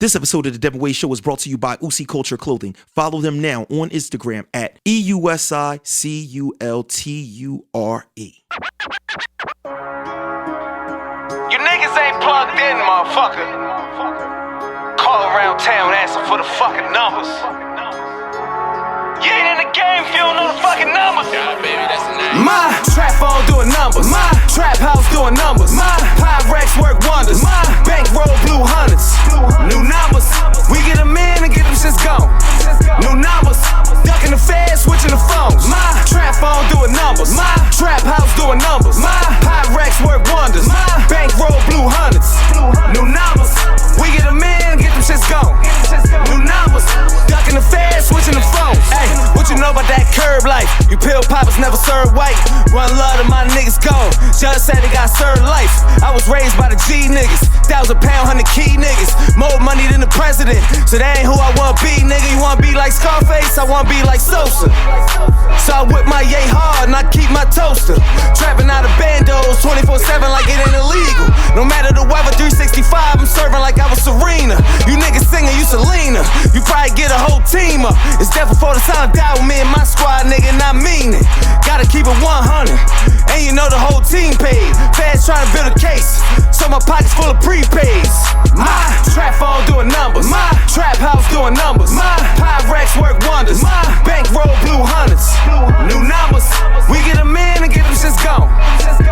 This episode of the Devinwade Show is brought to you by Usi Culture Clothing. Follow them now on Instagram at EUSICULTURE. You niggas ain't plugged in, motherfucker. Call around town asking for the fucking numbers. You ain't in the game if you don't know the fucking numbers. Yeah, baby, that's the name. My trap phone doing numbers. My trap house doing numbers. My Pyrex work wonders. My bankroll blue hundreds. New numbers. We get them in and get them shits gone. New numbers. Ducking the feds, switching the phones. My trap phone doing numbers. My trap house doing numbers. My Pyrex work wonders. My bankroll blue hundreds. New numbers. We get them in and get them shits gone. New numbers. Ducking the feds, switching the phones. Hey, what you know about that curb life? You pill poppers never serve white. One love to my niggas gone. Judge said they got served life. I was raised by the G niggas. 1,000 pound, 100 key niggas. More money than the president. So that ain't who I wanna be, nigga. You wanna be like Scarface? I wanna be like Sosa. So I whip my yay hard and I keep my toaster. Trapping out of bandos 24/7 like it ain't illegal. No matter the weather, 365, I'm serving like I was Serena. You niggas singing, you Selena. You probably get a whole team up. It's death before the sun die with me and my squad, nigga, and I mean it. Gotta keep it 100. And you know the whole team paid. Feds trying to build a case. So my pockets full of prepaids. My trap phone doing numbers. My trap house doing numbers. My Pyrex work wonders. My bankroll blue hundreds. New numbers. We get them in and get them shits gone.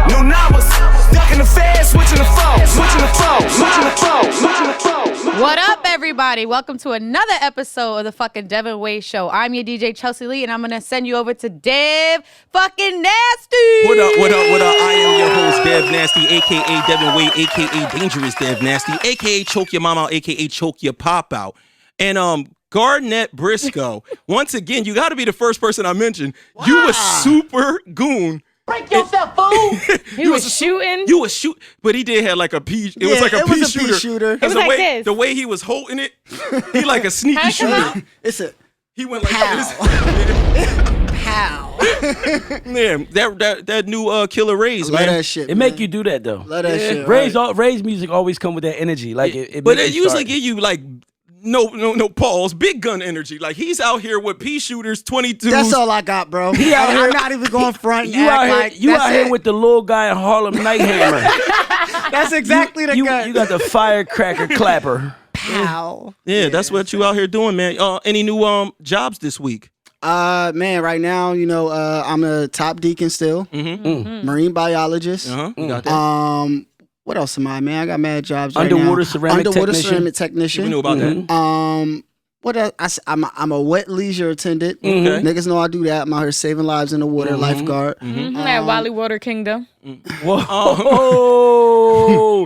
New numbers. Ducking the feds, switching the phone. Switching the phone. Switching the phone. Switching the phone. What up, everybody? Welcome to another episode of the fucking Devinwade Show. I'm your DJ Chelsea Lee, and I'm gonna send you over to Dev fucking Nasty. What up? I am your host, Dev Nasty, aka Devinwade, aka Dangerous DevNasty, aka Choke Your Mom Out, aka Choke Your Pop Out. And Garnett Briscoe. Once again, you gotta be the first person I mentioned. Wow. You a super goon. Break yourself, fool! He was shooting. You was shoot, but he did have like a pea. It was like a pea shooter. It was like this. The way he was holding it, he like a sneaky shooter. He went like this. Pow. Man, that new Killer Rays, man. Love that shit. It make you do that though. Love that shit. Ray's music always come with that energy. Like but it usually give you like no pause, big gun energy. Like he's out here with pea shooters, 22s. That's all I got, bro. I'm not even going front. You out here with the little guy in Harlem Night Hammer. That's exactly the gun. You got the firecracker clapper. Pow. Yeah, that's what you out here doing, man. Any new jobs this week? Man, right now, you know, I'm a top deacon still. Marine biologist. You got that. What else am I, man? I got mad jobs Underwater right now. ceramic ceramic technician. You knew about that. What else? I'm a wet leisure attendant. Okay. Niggas know I do that. I'm out here saving lives in the water, lifeguard. At Wally Water Kingdom. Whoa!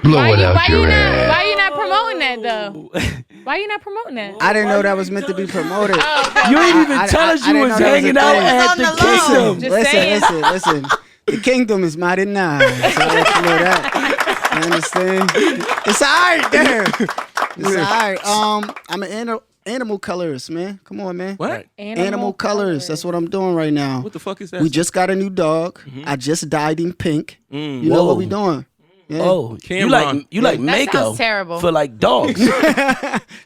Why you not promoting that though? Why you not promoting that? I didn't know that was meant to be promoted. You ain't even tell us you was hanging out at the kingdom. Listen. The kingdom is mighty now. So I let you know that. You understand? It's all right there. It's all right. I'm an animal colorist, man. Come on, man. What? Animal colors. That's what I'm doing right now. What the fuck is that? We just got a new dog. I just dyed him pink. You know what we doing? Yeah. Oh, you like makeup sounds terrible. for like dogs.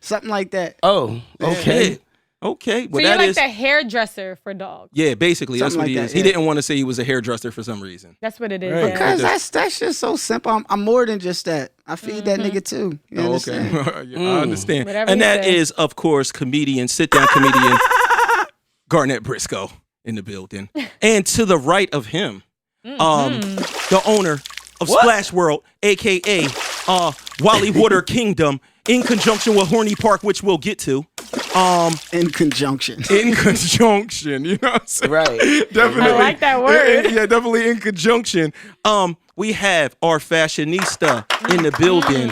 Something like that. Oh, okay. Yeah. Okay, So you're like the hairdresser for dogs. Yeah, basically that's what he is. He didn't want to say he was a hairdresser for some reason. That's what it is. Right. Because that's just so simple. I'm more than just that. I feed that nigga too. You understand? Okay. Yeah, I understand. Whatever And you that say. is, of course, sit-down comedian Garnett Briscoe in the building. And to the right of him, the owner of Splash World, a.k.a. Wally Water Kingdom, in conjunction with Horny Park, which we'll get to. In conjunction. You know what I'm saying? Right. Definitely. I like that word. Yeah, definitely in conjunction. We have our fashionista in the building.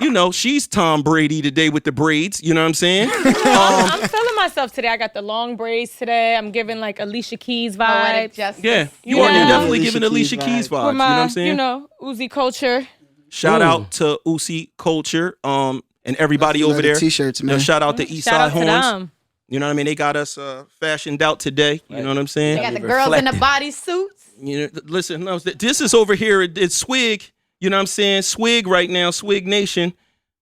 You know, she's Tom Brady today with the braids. You know what I'm saying? I'm feeling myself today. I got the long braids today. I'm giving like Alicia Keys vibes. Yeah, You you're know? definitely giving Alicia Keys vibes. With my, you know what I'm saying? You know, Uzi culture. Shout out to Uzi Culture, and everybody over there. T-shirts, man. Shout out to Shout out Eastside to Horns. them. You know what I mean? They got us fashioned out today. You know what I'm saying? They got the girls in the bodysuits. You know, listen, no, this is over here. It's Swig. You know what I'm saying? Swig right now, Swig Nation.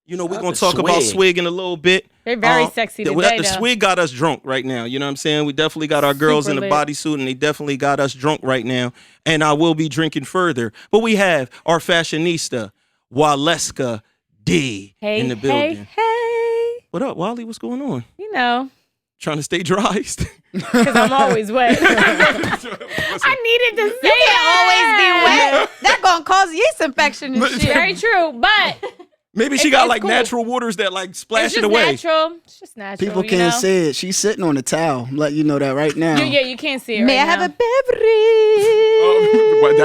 You know, we're going to talk about Swig in a little bit. They're very sexy today, The Swig got us drunk right now. You know what I'm saying? We definitely got our girls in the bodysuit, and they definitely got us drunk right now. And I will be drinking further. But we have our fashionista, Waleska D, in the building. Hey. What up, Wally? What's going on? You know. Trying to stay dry? Because I'm always wet. I needed to say it. Always be wet. That's going to cause yeast infection and shit. Very true, but... Maybe she got like cool. Natural waters that like splash it away. It's just natural. People can't see it. She's sitting on the towel. I'm letting you know that right now. You can't see it. May I have a beverage? But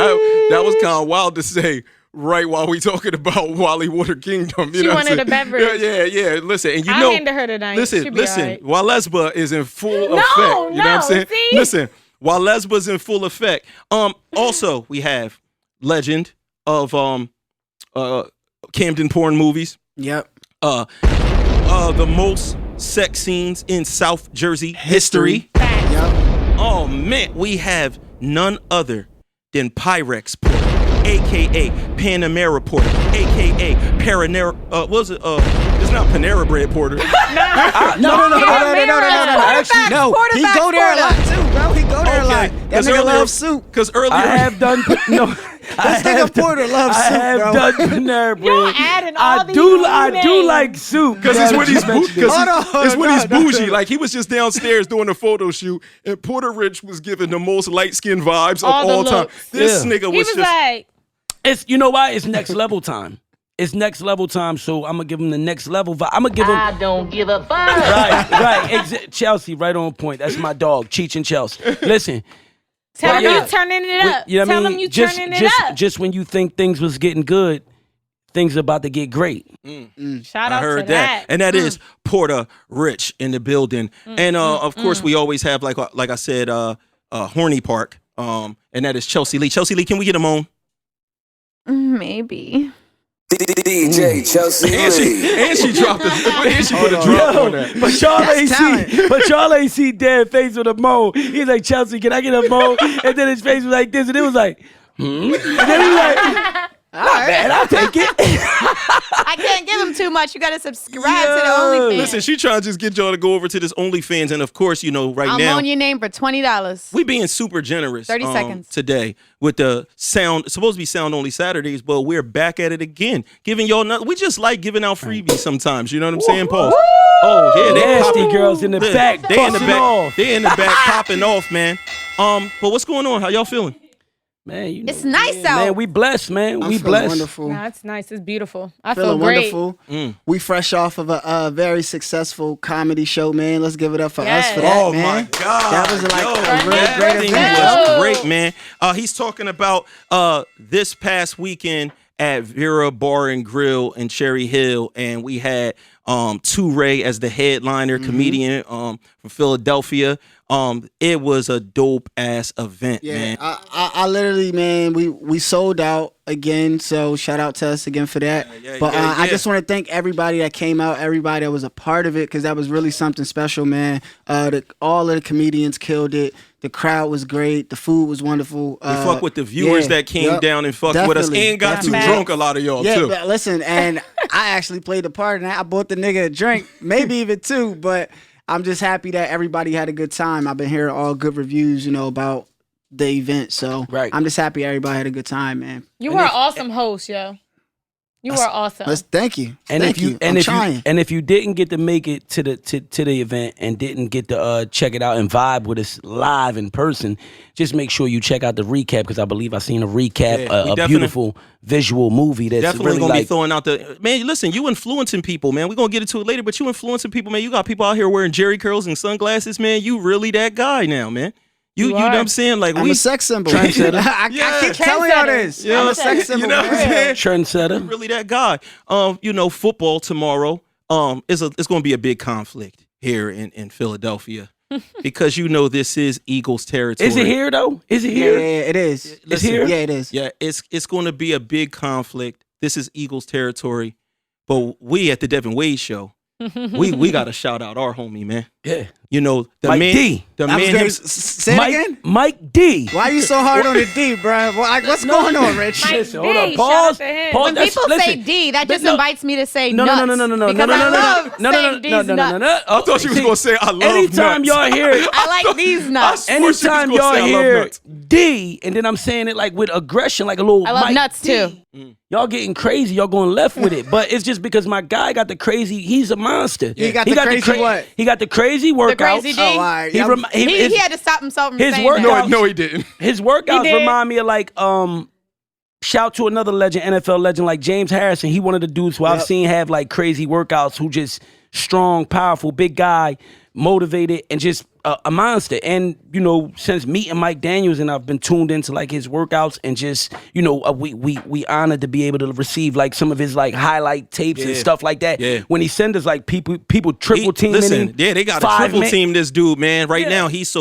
that was kind of wild to say right while we talking about Wally Water Kingdom. You she know wanted a beverage. Yeah. Listen, and I'll hand her tonight. Listen. Right. Walesba is in full effect. You know what I'm saying? See? Listen, Walesba's in full effect. Also, we have legend of Camden porn movies. Yep. The most sex scenes in South Jersey history. Yep. Oh man, we have none other than Pyrex Porter, aka Panamera Porter, aka Paranera. What was it? It's not Panera Bread Porter. No. Actually, no. He go there a lot too, bro. He go there a lot. That nigga loves soup. Because earlier I have done This nigga Porter loves soup, bro. I have done Panera Bread. You're adding all these I do like soup. Because it's when he's bougie. No. Like he was just downstairs doing a photo shoot, and Porter Rich was giving the most light skinned vibes of all time. This nigga was just like, it's you know why? It's next level time. It's next level time, so I'm gonna give him the next level vibe. I'm gonna give him. I don't give a fuck. Right. Chelsea, right on point. That's my dog, Cheech and Chelsea. Listen. Tell him you're turning it up. You know what Tell I mean? him you turning it up. Just when you think things was getting good, things are about to get great. Shout out I heard to that. And that is Porter Rich in the building. And of course, we always have, like I said, Horny Park. And that is Chelsea Lee. Chelsea Lee, can we get him on? Maybe. DJ Chelsea Lee. And she dropped it. And she put a drop on that. But y'all ain't see Dad's face with a moan. He's like, Chelsea, can I get a moan? And then his face was like this, and it was like, And then he was like, all right, man, I'll take it. I can't give him too much. You got to subscribe to the OnlyFans. Listen, she trying to just get y'all to go over to this OnlyFans. And of course, you know, now. I'm on your name for $20. We being super generous 30 seconds. Today with the sound. It's supposed to be sound only Saturdays, but we're back at it again. Giving y'all we just like giving out freebies sometimes. You know what I'm saying, Paul? Oh, yeah. They nasty girls in the back. They in the back. Off. They in the back popping off, man. But what's going on? How y'all feeling? Man, you know, it's nice out. Man, we blessed, man. I'm we feeling blessed. Wonderful. Nah, it's nice. It's beautiful. I feel Feeling great. wonderful. We fresh off of a very successful comedy show, man. Let's give it up for us for that, oh man. My God. That was like a really that great thing event. was great, man. He's talking about this past weekend at Vera Bar and Grill in Cherry Hill, and we had Ray as the headliner, comedian from Philadelphia. It was a dope ass event, man. I literally, man, we sold out again, so shout out to us again for that. I just want to thank everybody that came out, everybody that was a part of it, because that was really something special, man. All of the comedians killed it. The crowd was great. The food was wonderful. We fuck with the viewers that came down and fucked with us and got too drunk, a lot of y'all, too. Yeah, listen, and I actually played the part, and I bought the nigga a drink, maybe even two, but I'm just happy that everybody had a good time. I've been hearing all good reviews, you know, about the event, so I'm just happy everybody had a good time, man. You were an awesome host, yo. You were awesome. Thank you. And thank you. And I'm trying. If you didn't get to make it to the event and didn't get to check it out and vibe with us live in person, just make sure you check out the recap, because I believe I seen a recap, a beautiful visual movie that's definitely really gonna like, be throwing out the man. Listen, you influencing people, man. We're gonna get into it later, but you influencing people, man. You got people out here wearing jerry curls and sunglasses, man. You really that guy now, man. You know what I'm saying? Like I'm a sex symbol. I keep telling y'all this. I'm a sex symbol. You know what I'm saying? Trendsetter. You're really that guy. You know, football tomorrow. It's going to be a big conflict here in Philadelphia because you know this is Eagles territory. Is it here though? Is it here? Yeah, it is. It's here. Yeah, it is. Yeah, it's going to be a big conflict. This is Eagles territory, but we at the Devinwade Show. we got to shout out our homie, man. Yeah. You know, the Mike man, D. The I was man gonna him- say it again. Mike D. Why are you so hard on the D, bro? What's going on, Rich? Mike Listen, D, hold on. shout Pause. out to him. Pause. When That's- people say listen. D, that just No. invites me to say No, nuts. no, no, no, no, no, Because no, no, I no, love no, saying no, these no, no, nuts. no, no. I thought she was gonna say I love Anytime nuts. y'all hear it, I like these nuts. I swore she was anytime gonna y'all say I love hear nuts. D, and then I'm saying it like with aggression, like a little. I love Mike nuts D. too. Y'all getting crazy. Y'all going left with it, but it's just because my guy got the crazy. He's a monster. He got the crazy what? He got the crazy workouts. crazy D? Oh, all right. He, Yeah, rem- He had to stop himself from his saying workout- that. No, he didn't. his workouts did. remind me of like shout to another legend, NFL legend like James Harrison. He one of the dudes who I've seen have like crazy workouts, who just strong, powerful, big guy, motivated, and just a monster. And you know, since meeting Mike Daniels, and I've been tuned into like his workouts, and just you know, we honored to be able to receive like some of his like highlight tapes and stuff like that. Yeah. When he send us like people triple teaming Listen, him. yeah, they got a triple team this dude, man. Right now, he's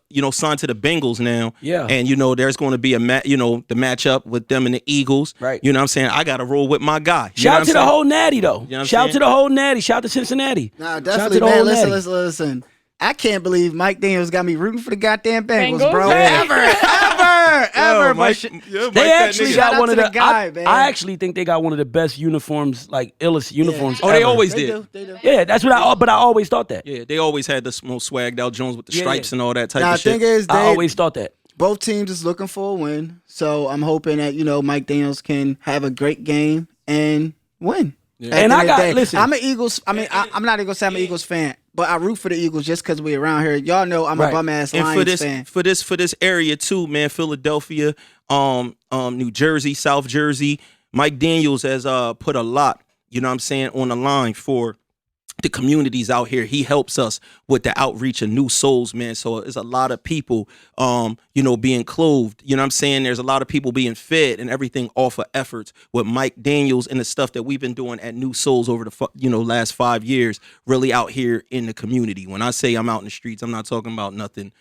you know, signed to the Bengals now. Yeah. And you know, there's going to be the matchup with them and the Eagles. Right. You know what I'm saying? I got to roll with my guy. You know Shout what out to I'm the saying? whole Natty though. know what I'm Shout out saying? to the whole Natty. Shout out to Cincinnati. Nah, Shout out definitely, to the man. whole Listen, Natty. listen. I can't believe Mike Daniels got me rooting for the goddamn Bengals, Bengals? bro. Yeah. Ever. But Mike, sh- Mike, They that actually nigga. Shout got out one to of the. the guy, man. I actually think they got one of the best uniforms, like illest uniforms. Oh, they ever. always They did. do. Yeah, that's what I always thought that. Yeah, they always had the most swagged out Jones with the Yeah, stripes yeah. and all that type Now, of the thing shit. is, I always thought that. both teams is looking for a win. So I'm hoping that, you know, Mike Daniels can have a great game and win. At And the I end of got- the day. listen. I'm an Eagles. I mean, I'm not even gonna say I'm an Eagles fan, but I root for the Eagles just because we around here. Y'all know I'm Right. a bum ass And Lions fan. for this area too, man, Philadelphia, New Jersey, South Jersey, Mike Daniels has put a lot, you know what I'm saying, on the line for the communities out here. He helps us with the outreach of new souls, man. So there's a lot of people, you know, being clothed. You know what I'm saying? There's a lot of people being fed and everything off of efforts with Mike Daniels and the stuff that we've been doing at New Souls over the last 5 years, really out here in the community. When I say I'm out in the streets, I'm not talking about nothing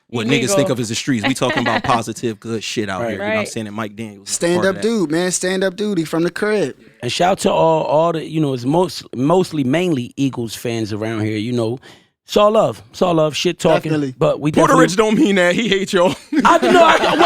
what Illegal. niggas think of as the streets. We talking about positive, good shit out here. You know what I'm Right. saying? And Mike Daniels. is Stand part of up that. dude, man. Stand up dude. He from the crib. And shout to all the, you know, it's mostly mainly Eagles fans around here, you know. It's all love. It's all love. Shit talking. Definitely. But we Puerto definitely, Rich don't mean that. He hates y'all.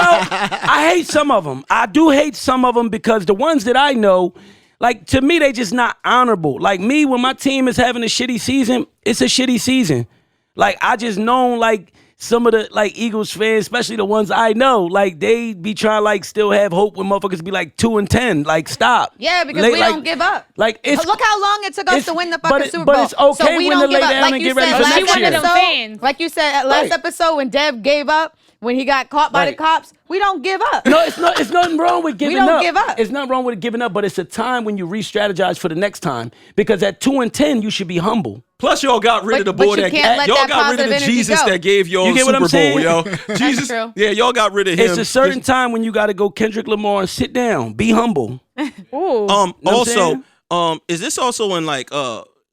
I hate some of them. I do hate some of them because the ones that I know, like, to me, they just not honorable. Like me, when my team is having a shitty season, it's a shitty season. Like, I just know, like, some of the, like, Eagles fans, especially the ones I know, like, they be trying, like, still have hope when motherfuckers be, like, 2-10. Like, stop. Yeah, because Late, we like- don't give up. Like, it's... Look how long it took us to win the but fucking it- Super but Bowl. it's okay so we when don't to lay give up. down Like and you get ready said for last next year. episode, Fans. like you said last Right. episode when Dev gave up when he got caught by the Right. cops. We don't give up. No, it's nothing wrong with giving don't up. give up. It's nothing wrong with giving up, but it's a time when you re-strategize for the next time. Because at 2-10, you should be humble. Plus, y'all got rid of the But boy you that can't let y'all that got rid of positive the energy Jesus go. that gave y'all You get what Super I'm saying? Bowl, yo. Jesus, true. yeah, y'all got rid of him. It's a certain time when you got to go Kendrick Lamar and sit down, be humble. Ooh. Know what I'm Also, saying? is this also in like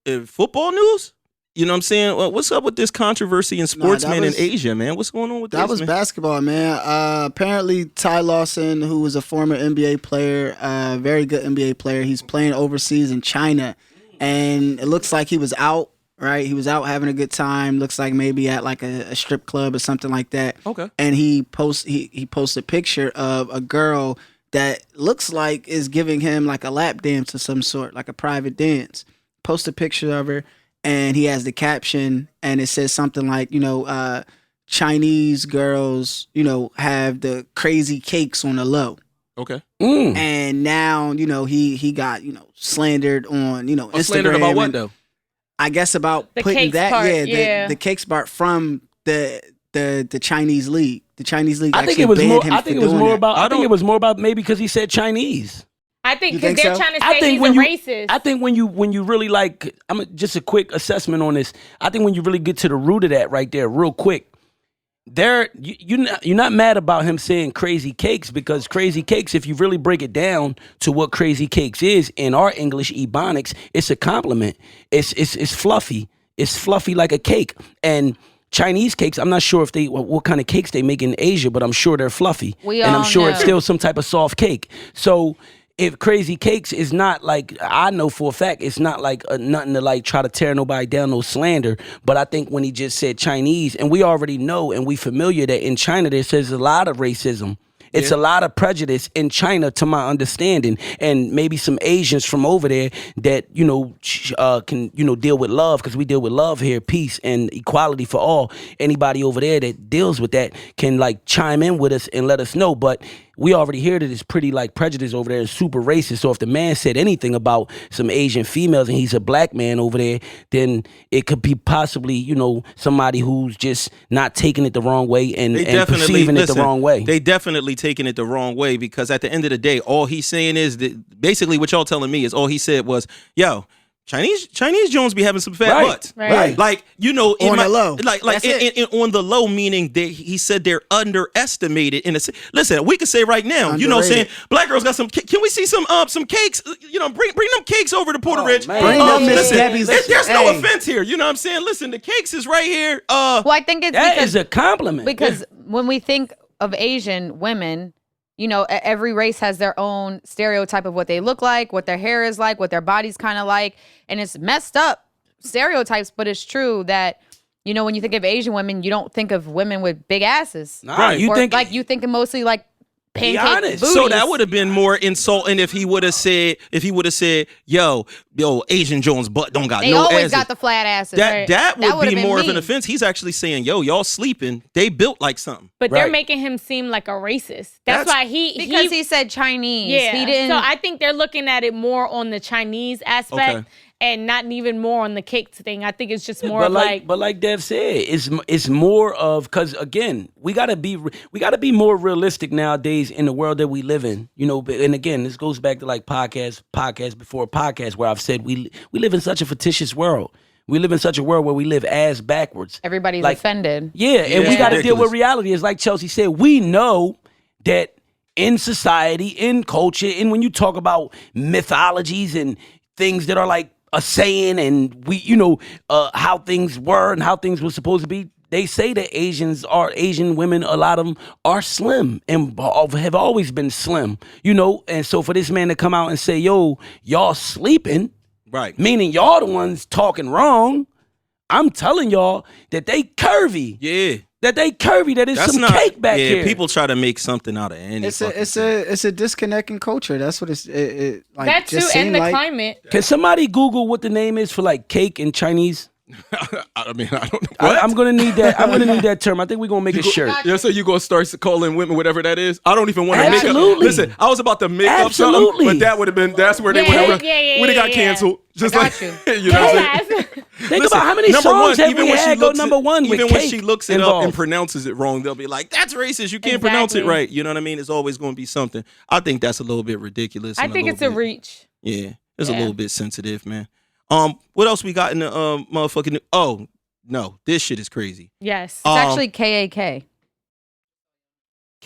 in football news? You know what I'm saying? What's up with this controversy in sportsmen was- in Asia, man? What's going on with That this, was man? basketball, man. Apparently, Ty Lawson, who was a former NBA player, very good NBA player, he's playing overseas in China, and it looks like he was out. Right, he was out having a good time. Looks like maybe at like a strip club or something like that. Okay. And he posted a picture of a girl that looks like is giving him like a lap dance of some sort, like a private dance. Post a picture of her, and he has the caption, and it says something like, you know, Chinese girls, you know, have the crazy cakes on the low. Okay. And now, you know, he got, you know, slandered on, you know, Instagram. Slandered about what and though? I guess about The putting cakes that, part, yeah, yeah. the cakes part from the Chinese league. The Chinese league. I think actually it was banned more. him I for think it was doing more that. about. I think don't- it was more about maybe because he said Chinese. I think You because think they're so? trying to say I think he's when a you, racist. I think when you really like, just a quick assessment on this. I think when you really get to the root of that right there, real quick, you're not mad about him saying crazy cakes, because crazy cakes, if you really break it down to what crazy cakes is in our English ebonics, it's a compliment. It's fluffy. It's fluffy like a cake. And Chinese cakes, I'm not sure if what kind of cakes they make in Asia, but I'm sure they're fluffy. We and I'm all sure it's know. still some type of soft cake. So if Crazy Cakes is not like, I know for a fact it's not like nothing to like try to tear nobody down, no slander. But I think when he just said Chinese, and we already know and we familiar that in China there says a lot of racism. It's a lot of prejudice in China, to my understanding, and maybe some Asians from over there that, you know, can, you know, deal with love, because we deal with love here, peace and equality for all. Anybody over there that deals with that can like chime in with us and let us know. But we already hear that it's pretty like prejudice over there and super racist. So if the man said anything about some Asian females and he's a black man over there, then it could be possibly, you know, somebody who's just not taking it the wrong way and perceiving it the wrong way. They definitely taking it the wrong way, because at the end of the day, all he's saying is that basically what y'all telling me is all he said was, yo, Chinese Jones be having some fat butts. Right. Like, you know, on the low. Like on the low, meaning he said they're underestimated. Listen, we could say right now, underrated. You know what I'm saying? Black girls got some, can we see some cakes? You know, bring them cakes over to Puerto Ridge. Bring them Miss Debbie's. There's no offense here. You know what I'm saying? Listen, the cakes is right here. Well, I think it's that is a compliment. Because when we think of Asian women, you know, every race has their own stereotype of what they look like, what their hair is like, what their body's kind of like. And it's messed up stereotypes, but it's true that, you know, when you think of Asian women, you don't think of women with big asses. Nah, you think mostly like pancake booties. So that would have been more insulting if he would have said, yo, Asian Jones butt don't got they no always asses. got the flat asses. That would be more of an mean. offense. He's actually saying, yo, y'all sleeping. They built like something. But they're making him seem like a racist. That's why he said Chinese. Yeah. He didn't. So I think they're looking at it more on the Chinese aspect. And not even more on the cakes thing. I think it's just more but like Dev said, it's more of, because again, we gotta be more realistic nowadays in the world that we live in. You know, and again, this goes back to like podcast before podcast, where I've said we live in such a fictitious world. We live in such a world where we live ass backwards. Everybody's like, offended. Yeah, and we got to deal with reality. It's like Chelsea said, we know that in society, in culture, and when you talk about mythologies and things that are like a saying, and we, you know, how things were and how things were supposed to be. They say that Asian women, a lot of them are slim and have always been slim, you know. And so for this man to come out and say, yo, y'all sleeping, right? Meaning y'all the ones talking wrong. I'm telling y'all that they curvy. Yeah. That they curvy, that it's some cake back here. Yeah, people try to make something out of anything. It's a disconnect in culture. That's what it's like. That too, and the climate. Can somebody Google what the name is for like cake in Chinese? I mean, I don't know. I'm gonna need that. I'm gonna need that term. I think we're gonna make a shirt. Yeah, so you gonna start calling women whatever that is? I don't even want to make up. Absolutely. Listen, I was about to make up something, but that would have been. That's where they would have got canceled. Just like you know what I'm saying. Think about how many songs have we had go number one with even cake when she looks it involved. up and pronounces it wrong, they'll be like, "That's racist. You can't pronounce it right." You know what I mean? It's always going to be something. I think that's a little bit ridiculous. I think it's a reach. Yeah, it's a little bit sensitive, man. What else we got in the motherfucking? Oh no, this shit is crazy. Yes, it's actually KAK.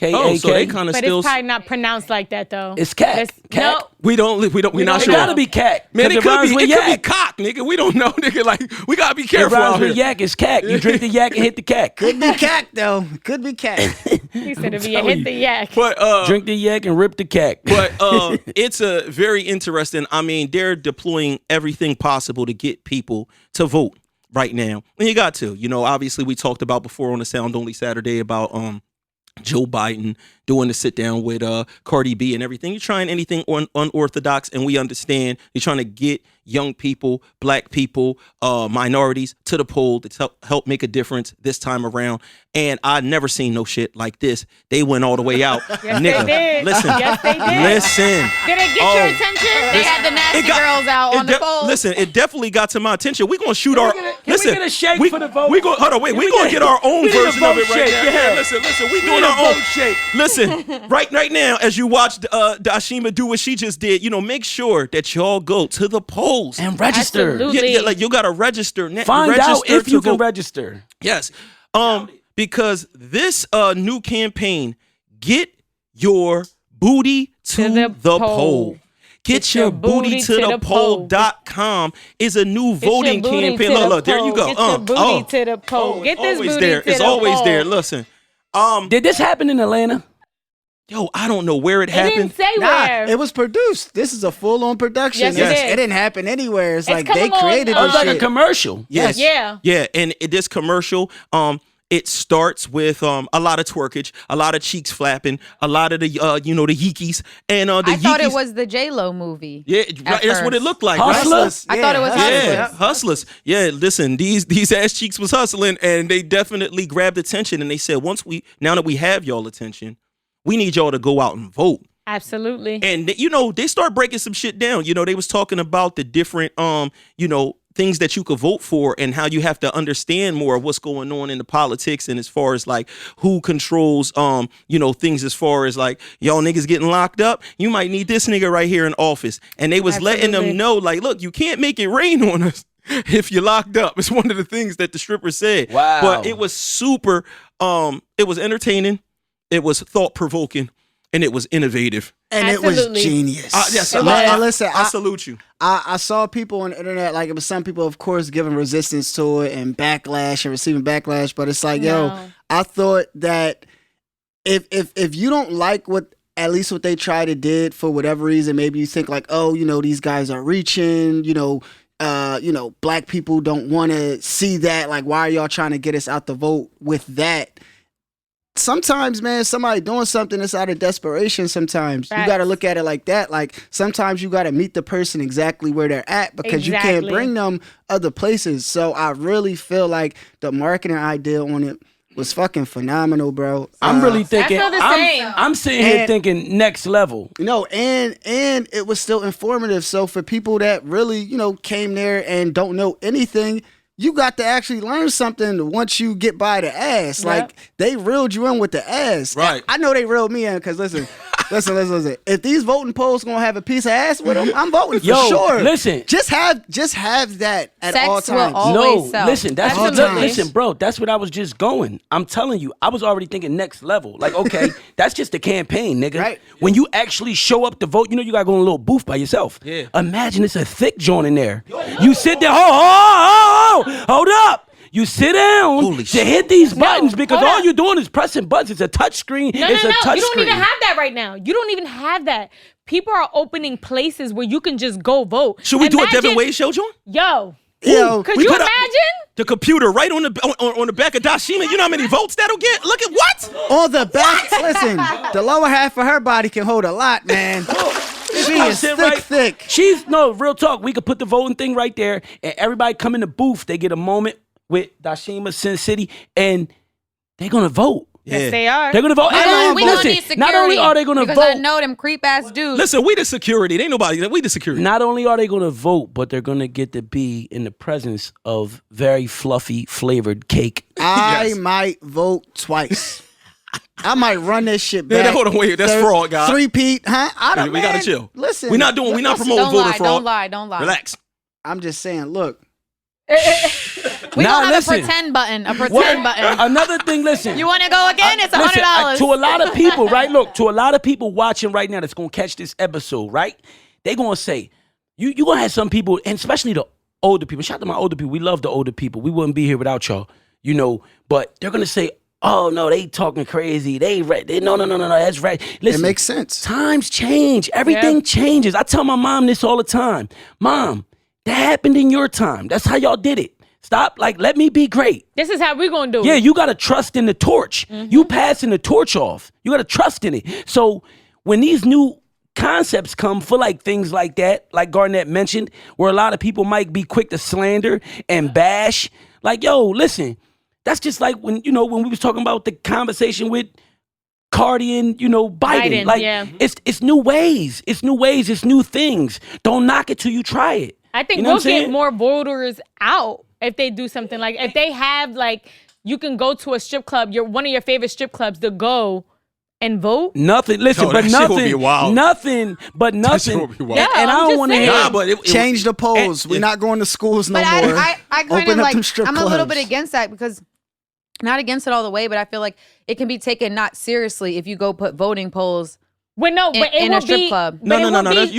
Oh, so they kind of but still. It's probably not pronounced like that though. It's cat. No, we're not sure. It gotta be cat. Man, it could be cock, nigga. We don't know, nigga. Like, we gotta be careful it rhymes out here. with yak, it's cack. You drink the yak and hit the cack. Could be cat though. Could be cat. He said if you hit the yak. But drink the yak and rip the cack. But it's a very interesting. I mean, they're deploying everything possible to get people to vote right now, and you got to. You know, obviously, we talked about before on the Sound Only Saturday about Joe Biden doing the sit down with Cardi B and everything. You're trying anything unorthodox, and we understand you're trying to get young people, black people, minorities to the poll to help make a difference this time around. And I never seen no shit like this. They went all the way out. Yes, nigga, they did. Listen, yes, they did. Listen. Did it get your attention? They had the nasty girls out on the poll. Listen, it definitely got to my attention. We're gonna shoot our. Can listen, we get a shake for the vote? We go. Hold on, wait. We're gonna get our own version of it right shake, now. yeah. Listen. We doing our own shake. Listen, right now, as you watch Dashima do what she just did, you know, make sure that y'all go to the polls and register. Absolutely. Yeah, like you gotta register. Find register out if you can vote. register. Yes. Because this new campaign, get your booty to the poll. Get your booty to the poll.com is a new voting campaign. Look, there you go. Get your booty to the poll. Get this booty to the poll. It's always there. Listen. Did this happen in Atlanta? Yo, I don't know where it It happened. didn't say where. It was produced. This is a full-on production. Yes, it is. It didn't happen anywhere. It's like they coming on, created It this was like a shit. commercial. Yes. Yeah. Yeah, and this commercial, it starts with a lot of twerkage, a lot of cheeks flapping, a lot of the the yeekies, and the I thought it yeekies- was the J-Lo movie. Yeah, at right, that's what it first. looked like. Hustlers? I thought it was Yeah, Hustlers. hustlers. Yeah, listen, these ass cheeks was hustling, and they definitely grabbed attention. And they said, now that we have y'all attention, we need y'all to go out and vote. Absolutely. And they start breaking some shit down. They was talking about the different things that you could vote for and how you have to understand more of what's going on in the politics and as far as like who controls things as far as like y'all niggas getting locked up. You might need this nigga right here in office. And they was letting them know like, look, you can't make it rain on us if you're locked up. It's one of the things that the stripper said. Wow. But it was super it was entertaining, it was thought-provoking, and it was innovative. And Absolutely. it was genius. Yes, Man, listen, I salute you. I saw people on the internet, like it was some people, of course, giving resistance to it and backlash and receiving backlash. But it's like, yo, I thought that if you don't like what they tried to did for whatever reason, maybe you think like, oh, these guys are reaching, black people don't want to see that. Like, why are y'all trying to get us out the vote with that? Sometimes, man, somebody doing something that's out of desperation. Sometimes you got to look at it like that. Like sometimes you got to meet the person exactly where they're at because you can't bring them other places. So I really feel like the marketing idea on it was fucking phenomenal, bro. I'm really thinking. I feel the same. I'm sitting here thinking next level. And it was still informative. So for people that really, came there and don't know anything, you got to actually learn something once you get by the ass. Like they reeled you in with the ass. Right. I know they reeled me in because listen. If these voting polls gonna have a piece of ass with them, I'm voting for sure. Listen. Just have that at Sex all will times. always sell. Listen, that's what, Absolutely. listen, bro. That's what I was just going. I'm telling you, I was already thinking next level. Like, okay, that's just a campaign, nigga. Right. When you actually show up to vote, you gotta go in a little booth by yourself. Yeah. Imagine it's a thick joint in there. You sit there. Hold up. You sit down Holy to shit. hit these buttons because hold all up. you're doing is pressing buttons. It's a touch screen. No. It's a touch You don't screen. even have that right now. You don't even have that. People are opening places where you can just go vote. Should we do a Imagine- Devinwade Show, John? Yo. Yo, Could we you put imagine? The computer right on the back of Dashima. You know how many votes that'll get? Look at what? on the back, listen, the lower half of her body can hold a lot, man. She is Sit thick. Real talk. We could put the voting thing right there, and everybody come in the booth. They get a moment with Dashima, Sin City, and they're gonna vote. Yes, they are. They're gonna vote. We And gonna need listen, security. not only are they gonna because I vote, know them creep ass dudes. Listen, we the security. Ain't nobody. We the security. not only are they gonna vote, but they're gonna get to be in the presence of very fluffy flavored cake. I might vote twice. I might run this shit back. Hold on, wait. That's fraud, guy. 3-peat, huh? I don't. We gotta man, chill. Listen, We not promoting don't voter lie, fraud. don't lie. Relax. I'm just saying. Look, We Now, gonna have listen. a pretend button. Another thing, listen. You want to go again? It's Listen, $100. to a lot of people, right? Look, to a lot of people watching right now that's gonna catch this episode, right? They gonna say, you gonna have some people, and especially the older people. Shout out to my older people. We love the older people. We wouldn't be here without y'all, But they're gonna say, oh no, they talking crazy. No, that's right. Listen, it makes sense. times change. Everything changes. I tell my mom this all the time. Mom, that happened in your time. That's how y'all did it. Stop. Let me be great. This is how we're going to do Yeah, it. you got to trust in the torch. You passing the torch off. You got to trust in it. So when these new concepts come for things like that, like Garnett mentioned, where a lot of people might be quick to slander and bash, listen, that's just like when we was talking about the conversation with Cardi and Biden. It's new ways. It's new ways. It's new things. Don't knock it till you try it. I think You know we'll what I'm saying? get more voters out if they do something if they have you can go to a strip club, one of your favorite strip clubs, to go and vote. Nothing. Listen, Yo, but that shit nothing. would be wild. Nothing. But nothing. would be wild. Yeah, and I I'm don't just want to saying. hear. Nah, but it Change the polls. We're not going to schools no But more. I kind Open of up them strip I'm a little clubs. bit against that because not against it all the way, but I feel like it can be taken not seriously if you go put voting polls But no, but it in a will strip be club. But No, you're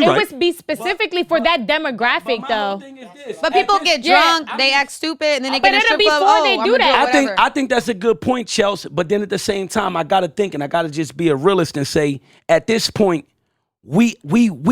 it right. would be specifically for that demographic though. But people get drunk, they act stupid, and then they But get in a it'll strip be club. before Oh, they I'm do gonna that. whatever. I think that's a good point, Chelsea. But then at the same time, I gotta think and I gotta just be a realist and say, at this point, we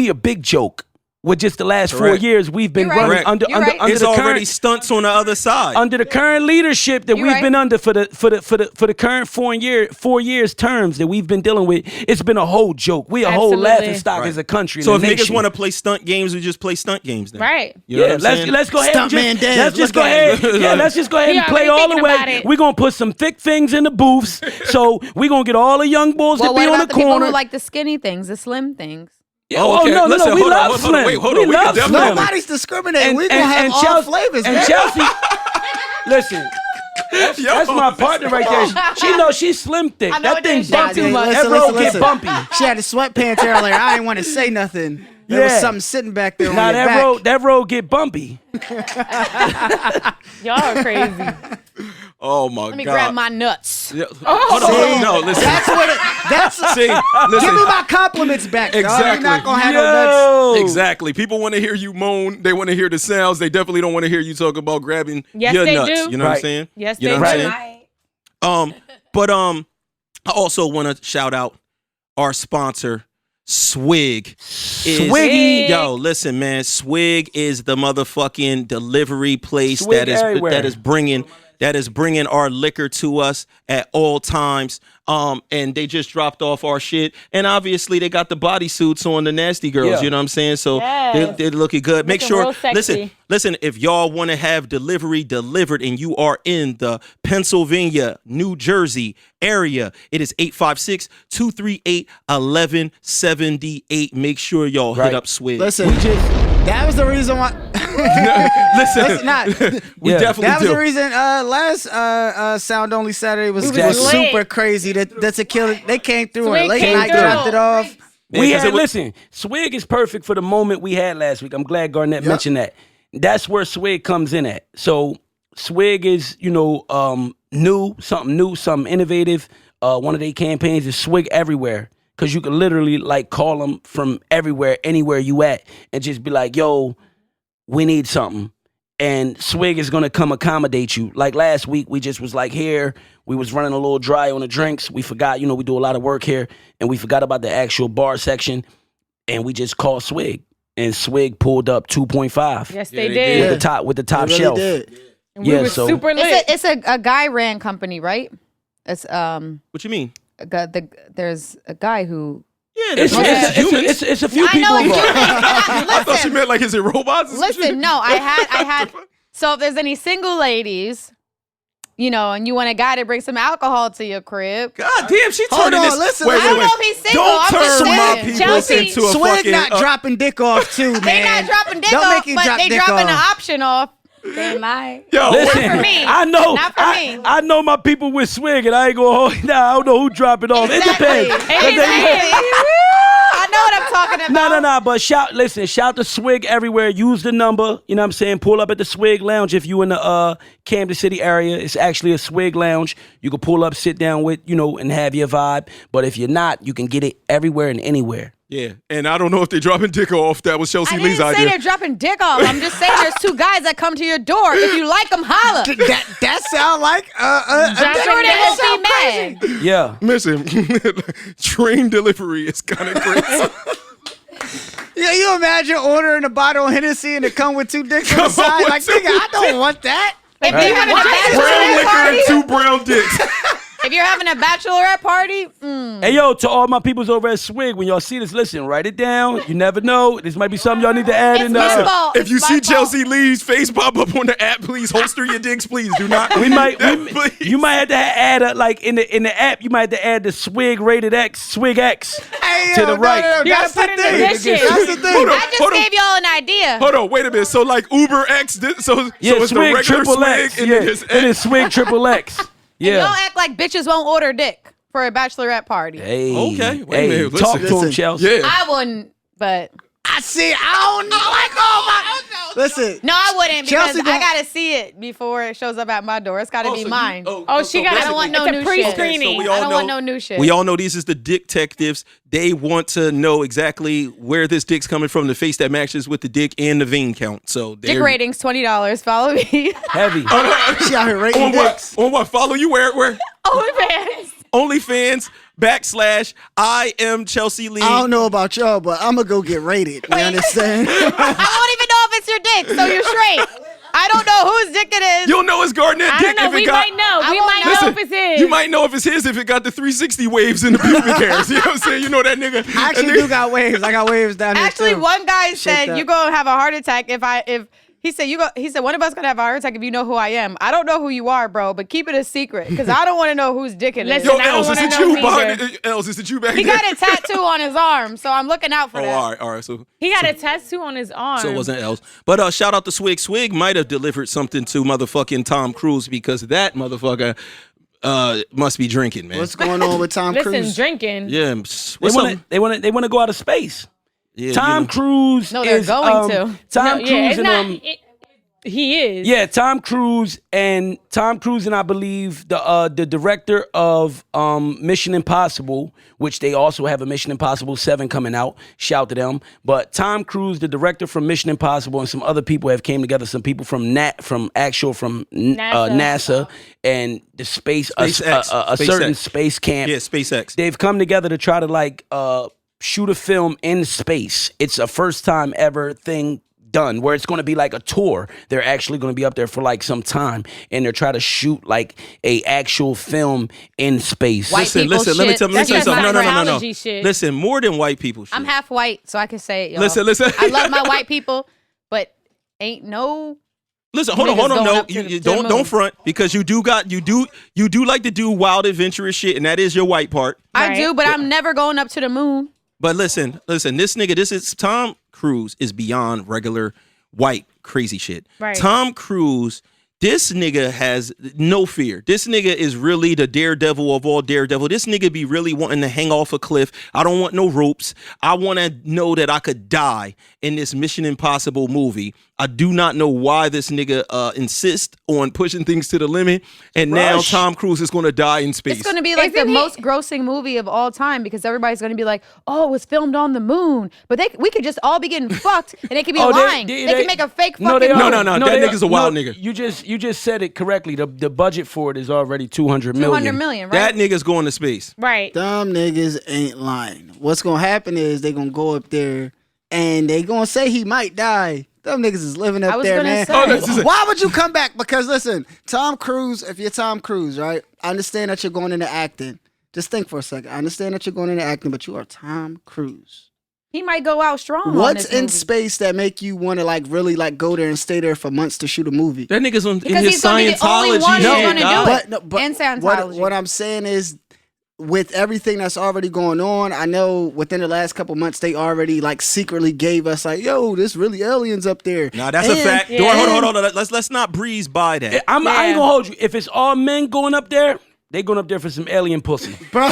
a big joke. With just the last 4 Correct. years, we've been You're right. running under You're right. It's the already current stunts on the other side. under the current leadership that You're we've right. been under for the current 4 years terms that we've been dealing with. It's been a whole joke. We a whole Absolutely. laughing stock Right. as a country. So if and a niggas nation. want to play stunt games, we just play stunt games then. Right. You know Yeah, what I'm saying? let's go ahead and Stuntman just, Dez, let's just look go at ahead. Yeah, let's just go ahead He and play already all the thinking about way. it. We're gonna put some thick things in the booths. So we're gonna get all the young bulls Well, that be what on about the the people corner. who like the skinny things, the slim things? Yeah, Oh, okay. no, Listen, we hold on, love hold on, Slim. wait, hold we on. We can love definitely- Slim. Nobody's discriminating. We're going to have all Chelsea, flavors, and man. Chelsea, listen, that's my partner right there. She knows she's slim thick. I know That it thing didn't sound bumpy. too much. That road get bumpy. She had the sweatpants earlier. I didn't want to say nothing. There was Yeah. something sitting back there on Now your back. that road get bumpy. Y'all are crazy. Oh my Let me God. grab my nuts. Yeah. Hold on. No, listen. That's what it. That's. See, listen. Give me my compliments back. Dog. You're Exactly. not gonna have no nuts. Yo. Exactly. People want to hear you moan. They want to hear the sounds. They definitely don't want to hear you talk about grabbing Yes, your they nuts. do. You know what I'm Right. saying? Yes, you know they what I'm do. saying? But I also want to shout out our sponsor, Swig. Swiggy. Yo, listen, man. Swig is the motherfucking delivery place Swig everywhere. that is bringing our liquor to us at all times. And they just dropped off our shit. And obviously they got the bodysuits on the nasty girls, Yeah. you know what I'm saying? So Yes. they're looking good. Make Looking sure, real sexy. listen, if y'all want to have delivery delivered and you are in the Pennsylvania, New Jersey area, it is 856-238-1178. Make sure y'all hit Right. up Swig. Listen, that was the reason why. Listen, Not. we Yeah. definitely That was do. the reason. Last Sound Only Saturday was lit. super crazy. That's a killer. They came through Swig and late came night through. dropped it off. We 'cause had, it was- listen, Swig is perfect for the moment we had last week. I'm glad Garnett mentioned that. That's where Swig comes in at. So Swig is, new, something innovative. One of their campaigns is Swig Everywhere. Cause you can literally like call them from everywhere, anywhere you at, and just be like, yo, we need something. And Swig is gonna come accommodate you. Like last week, we just was like here, we was running a little dry on the drinks. We forgot, we do a lot of work here, and we forgot about the actual bar section, and we just called Swig. And Swig pulled up 2.5 Yes, Yeah, they they did. with the top They really shelf. did. And we Yeah, were so- super lit. It's a guy ran company, right? It's What you mean? there's a guy who. Yeah, It's, that's humans. it's a few I people know it's involved. I thought she meant like, is it robots? Listen, no, I had. So if there's any single ladies, and you want a guy to bring some alcohol to your crib. God damn, she Hold turning on, this. listen, wait, I wait, don't wait. know if he's single, Don't I'm just turn my saying. people Chelsea, into a Swig fucking. not dropping dick off too, man. They not dropping dick Don't off, make you but drop they dick dropping the off. option off. They lie. Yo, Listen, Not for me. I know. Not for me. I know my people with Swig, and I ain't gonna hold. Nah, I don't know who drop it off. Exactly. It depends. Exactly. I know what I'm talking about. No. But shout to Swig everywhere. Use the number. You know what I'm saying? Pull up at the Swig Lounge if you in the Camden City area. It's actually a Swig Lounge. You can pull up, sit down with, and have your vibe. But if you're not, you can get it everywhere and anywhere. Yeah, and I don't know if they're dropping dick off. That was Chelsea I Lee's didn't say idea. they're dropping dick off. I'm just saying there's two guys that come to your door. If you like them, holla. That sound like Dropping Sure, they won't be mad. Yeah. Listen, train delivery is kind of crazy. Yeah, you imagine ordering a bottle of Hennessy and it come with two dicks on the Come side? with Like, two nigga, I don't want that. If you're having a Brown bachelorette liquor party, and 2 brown dicks. if you're having a bachelorette party, Hey, yo, to all my peoples over at Swig, when y'all see this, listen, write it down. You never know. This might be something y'all need to add it's in my there. fault. If It's you my see fault. Chelsea Lee's face pop up on the app, please holster your dicks. Please do not. You might have to add in the app. You might have to add the Swig rated X, Swig X Hey, to yo, the right. No, You that's gotta the put in thing. addition. That's the thing. Hold on, I just hold on. gave y'all an idea. Hold on, wait a minute. So like Uber X, so Yeah, it's the Swig regular triple Swig X. and Yeah, then it's it is Swig triple X. Y'all Yeah. act like bitches won't order dick for a bachelorette party. Hey, Okay, wait a hey, minute, talk listen. to him, Listen. Chelsea. Yeah. I wouldn't, but I see. I don't know. Like, oh my. Listen. No, I wouldn't because Chelsea I gotta see it before it shows up at my door. It's gotta be mine. She got. I don't want no it's new a shit. pre-screening. Okay, so I don't want no new shit. We all know these is the dick detectives. They want to know exactly where this dick's coming from, the face that matches with the dick and the vein count. So Dick ratings $20. Follow me. Heavy. She out here rating dicks. On what? Follow you where? OnlyFans. OnlyFans / I am Chelsea Lee. I don't know about y'all, but I'm gonna go get rated. You understand? I won't even know if it's your dick, so you're straight. I don't know whose dick it is. You'll know it's Garnett I dick don't know. if We it got. might know. We might Listen, know if it's his. You might know if it's his if it got the 360 waves in the pubic hairs. You know what I'm saying? You know that nigga. I actually do got waves. I got waves down here Actually, too. one guy said that. you gonna have a heart attack if he said one of us gonna have a heart attack if you know who I am. I don't know who you are, bro, but keep it a secret because I don't want to know whose dick it is. Listen, Yo, I don't Els, is wanna it know you neither. behind? Els, is it you back He there? got a tattoo on his arm, so I'm looking out for Oh, that. all right. So He got a tattoo on his arm. it wasn't Els. But shout out to Swig. Swig might have delivered something to motherfucking Tom Cruise because that motherfucker must be drinking, man. What's going on with Tom Listen, Cruise? drinking. Yeah. They want to go out of space. Yeah, Tom Cruise. No, they're is, going to. Tom Yeah, Cruise it's and not. He is. Yeah, Tom Cruise and I believe the director of Mission Impossible, which they also have a Mission Impossible 7 coming out. Shout to them. But Tom Cruise, the director from Mission Impossible, and some other people have came together. Some people from NASA and the space a certain space camp. Yeah, SpaceX. They've come together to try to shoot a film in space. It's a first time ever thing done where it's going to be like a tour. They're actually going to be up there for like some time and they're trying to shoot like a actual film in space. Listen, let me tell you something. No. biology shit. Listen, more than white people shit. I'm half white, so I can say it, y'all. Listen. I love my white people, but ain't no. Listen, hold on. going No, up to the moon. don't front because you do like to do wild adventurous shit, and that is your white part. I Right. do, but I'm never going up to the moon. But listen, this nigga, this is Tom Cruise is beyond regular white crazy shit. Right. Tom Cruise, this nigga has no fear. This nigga is really the daredevil of all daredevil. This nigga be really wanting to hang off a cliff. I don't want no ropes. I want to know that I could die in this Mission Impossible movie. I do not know why this nigga insists on pushing things to the limit. And now Tom Cruise is going to die in space. It's going to be like the most grossing movie of all time because everybody's going to be like, oh, it was filmed on the moon. But we could just all be getting fucked and they could be lying. They could make a fake fucking movie. No. That nigga's a wild nigga. You just said it correctly. The budget for it is already $200 million. $200 million, right? That nigga's going to space. Right. Dumb niggas ain't lying. What's gonna happen is they gonna go up there and they gonna say he might die. Them niggas is living up there, man. Why would you come back? Because listen, Tom Cruise, if you're Tom Cruise, right? I understand that you're going into acting. Just think for a second. I understand that you're going into acting, but you are Tom Cruise. He might go out strong. What's on this in movie. space that make you want to like really like go there and stay there for months to shoot a movie? That nigga's in Because his he's gonna be the only Scientology one who's shit, gonna dog. do it. But And Scientology. what I'm saying is, with everything that's already going on, I know within the last couple months they already like secretly gave us like, yo, there's really aliens up there. Nah, that's a fact. Hold on. Let's not breeze by that. I ain't gonna hold you. If it's all men going up there, they going up there for some alien pussy. Bro.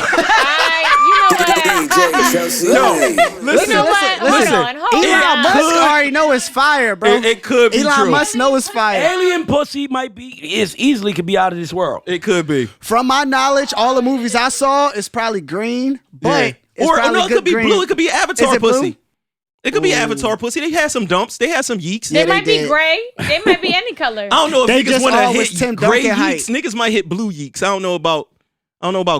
DJ Chelsea. Listen. Hold on. Elon Musk already know it's fire, bro. It could be Elon true. Musk know it's fire. Alien pussy easily could be out of this world. It could be. From my knowledge, all the movies I saw is probably green, but it's or probably no, it good could be green. blue. It could be Avatar Is it blue? pussy. It could be Avatar pussy. They had some dumps. They had some yeeks. They Yeah, might they be did. gray. They might be any color. I don't know if They niggas just want to always hit Tim gray Duncan height. yeeks. Niggas might hit blue yeeks. I don't know about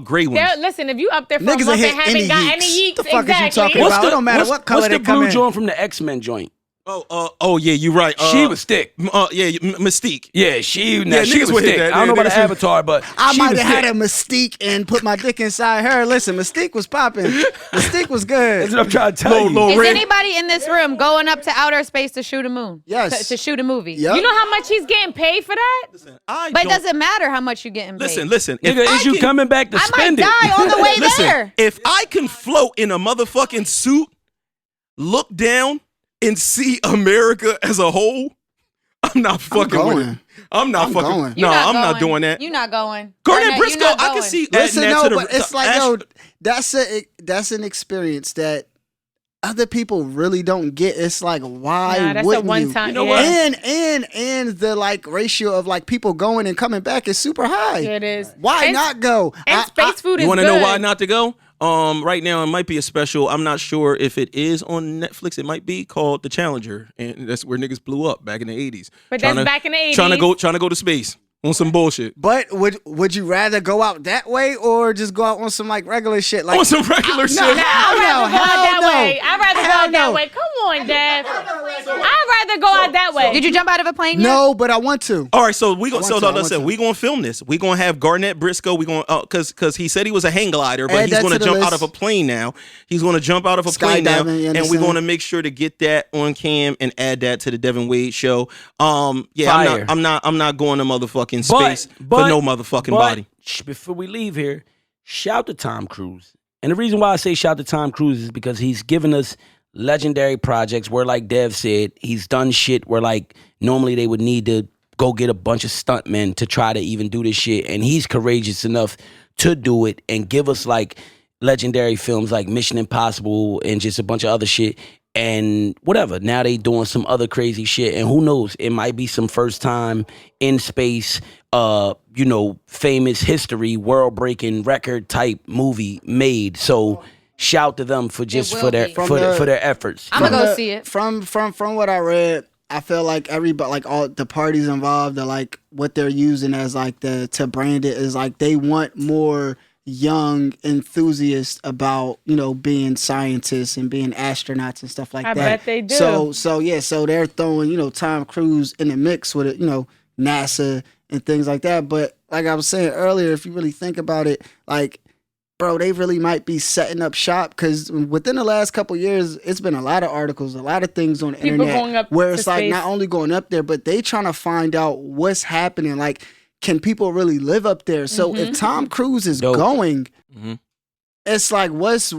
gray ones. Listen, if you up there for a Niggas month will and hit haven't any got yeeks. any yeeks, The fuck is you exactly. talking about? It don't matter what color what's they the come blue in. joint from the X-Men joint? Oh yeah, you're right. She was thick. Mystique. Yeah, she was niggas would hit thick. that. I don't know Yeah, about the niggas- Avatar, but I she might was have had thick. a Mystique and put my dick inside her. Listen, Mystique was popping. Mystique was good. That's what I'm trying to tell you. Is anybody in this room going up to outer space to shoot a moon? Yes. To shoot a movie? Yep. You know how much he's getting paid for that? But it doesn't matter how much you're getting paid. Listen. Nigga, is you coming back to I might spend it? die on the way there. If I can float in a motherfucking suit, look down and see America as a whole, I'm not fucking with it. I'm not fucking. going. No, I'm not doing that. You're not going. Garnett Garnett, Briscoe, you're not I can going. see. Listen, adding that no, to the- but it's like, Ash- yo, that's an experience that other people really don't get. It's like, why that's wouldn't a one you? time. You know what? And the like ratio of like people going and coming back is super high. It is. Why And- not go? And space food is You want good. to know why not to go? Right now it might be a special. I'm not sure if it is on Netflix. It might be called The Challenger, and that's where niggas blew up back in the 80s. But that's back in the 80s. Trying to go to space on some bullshit. But would you rather go out that way or just go out on some like regular shit? Like On some regular shit. I'd rather go out that hell no. way. I'd rather go Hell out that no. way. Come on, Dad. I'd rather go out that way. Did you jump out of a plane yet? No, but I want to. All right, so we gonna I want listen. to. We gonna film this. We gonna have Garnett Briscoe. We gonna because he said he was a hang glider, but Add he's that gonna to the jump list. out of a plane now. He's gonna jump out of a plane now, Skydiving, you and we're understand? gonna make sure to get that on cam and add that to the Devinwade Show. Yeah, Fire. I'm not going to motherfucking space for no motherfucking body. Before we leave here, shout to Tom Cruise. And the reason why I say shout to Tom Cruise is because he's given us legendary projects where, like Dev said, he's done shit where like normally they would need to go get a bunch of stuntmen to try to even do this shit. And he's courageous enough to do it and give us like legendary films like Mission Impossible and just a bunch of other shit. And whatever, now they doing some other crazy shit, and who knows, it might be some first time in space, famous history, world breaking record type movie made. So shout to them for just will for their be. for their efforts. I'm gonna go see it. From what I read, I feel like everybody, like all the parties involved, are like what they're using as like to brand it is like they want more young enthusiasts about being scientists and being astronauts and stuff like I that. bet they do. So they're throwing Tom Cruise in the mix with it, NASA and things like that. But like I was saying earlier, if you really think about it, like, bro, they really might be setting up shop because within the last couple years, it's been a lot of articles, a lot of things on the People internet going up where to it's like space. not only going up there, but they trying to find out what's happening. Like, can people really live up there? So if Tom Cruise is Dope. going, Mhm. it's like what's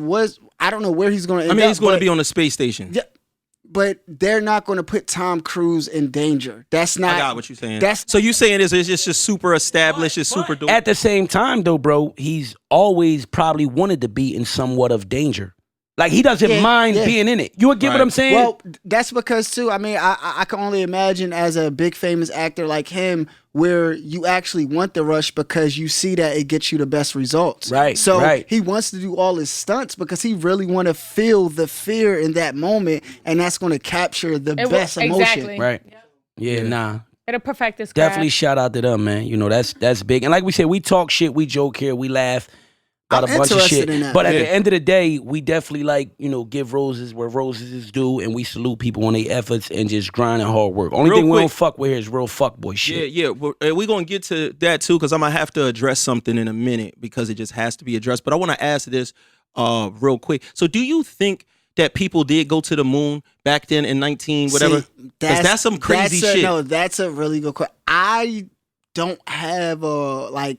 I don't know where he's going to end I mean, up, he's going to but- be on the space station. Yeah, but they're not going to put Tom Cruise in danger. That's not. I got what you're saying. That's So you saying it's just super established, it's super dope. At the same time, though, bro, he's always probably wanted to be in somewhat of danger. Like he doesn't mind being in it. You would get what Right. I'm saying? Well, that's because too. I mean, I can only imagine as a big famous actor like him, where you actually want the rush because you see that it gets you the best results. Right, So right. he wants to do all his stunts because he really want to feel the fear in that moment, and that's going to capture the will- best emotion. exactly. Right. Yeah, nah. It'll perfect this Definitely craft. shout out to them, man. That's big. And like we said, we talk shit, we joke here, we laugh about I'm a bunch of interested shit. in that. But at Yeah. the end of the day, we definitely give roses where roses is due, and we salute people on their efforts and just grind and hard work. Only Real thing we quick. don't fuck with here is real fuckboy shit. Yeah. We're going to get to that too because I'm going to have to address something in a minute because it just has to be addressed. But I want to ask this real quick. So do you think that people did go to the moon back then in 19 whatever? See, 'Cause that's some crazy shit. No, that's a really good question. I don't have a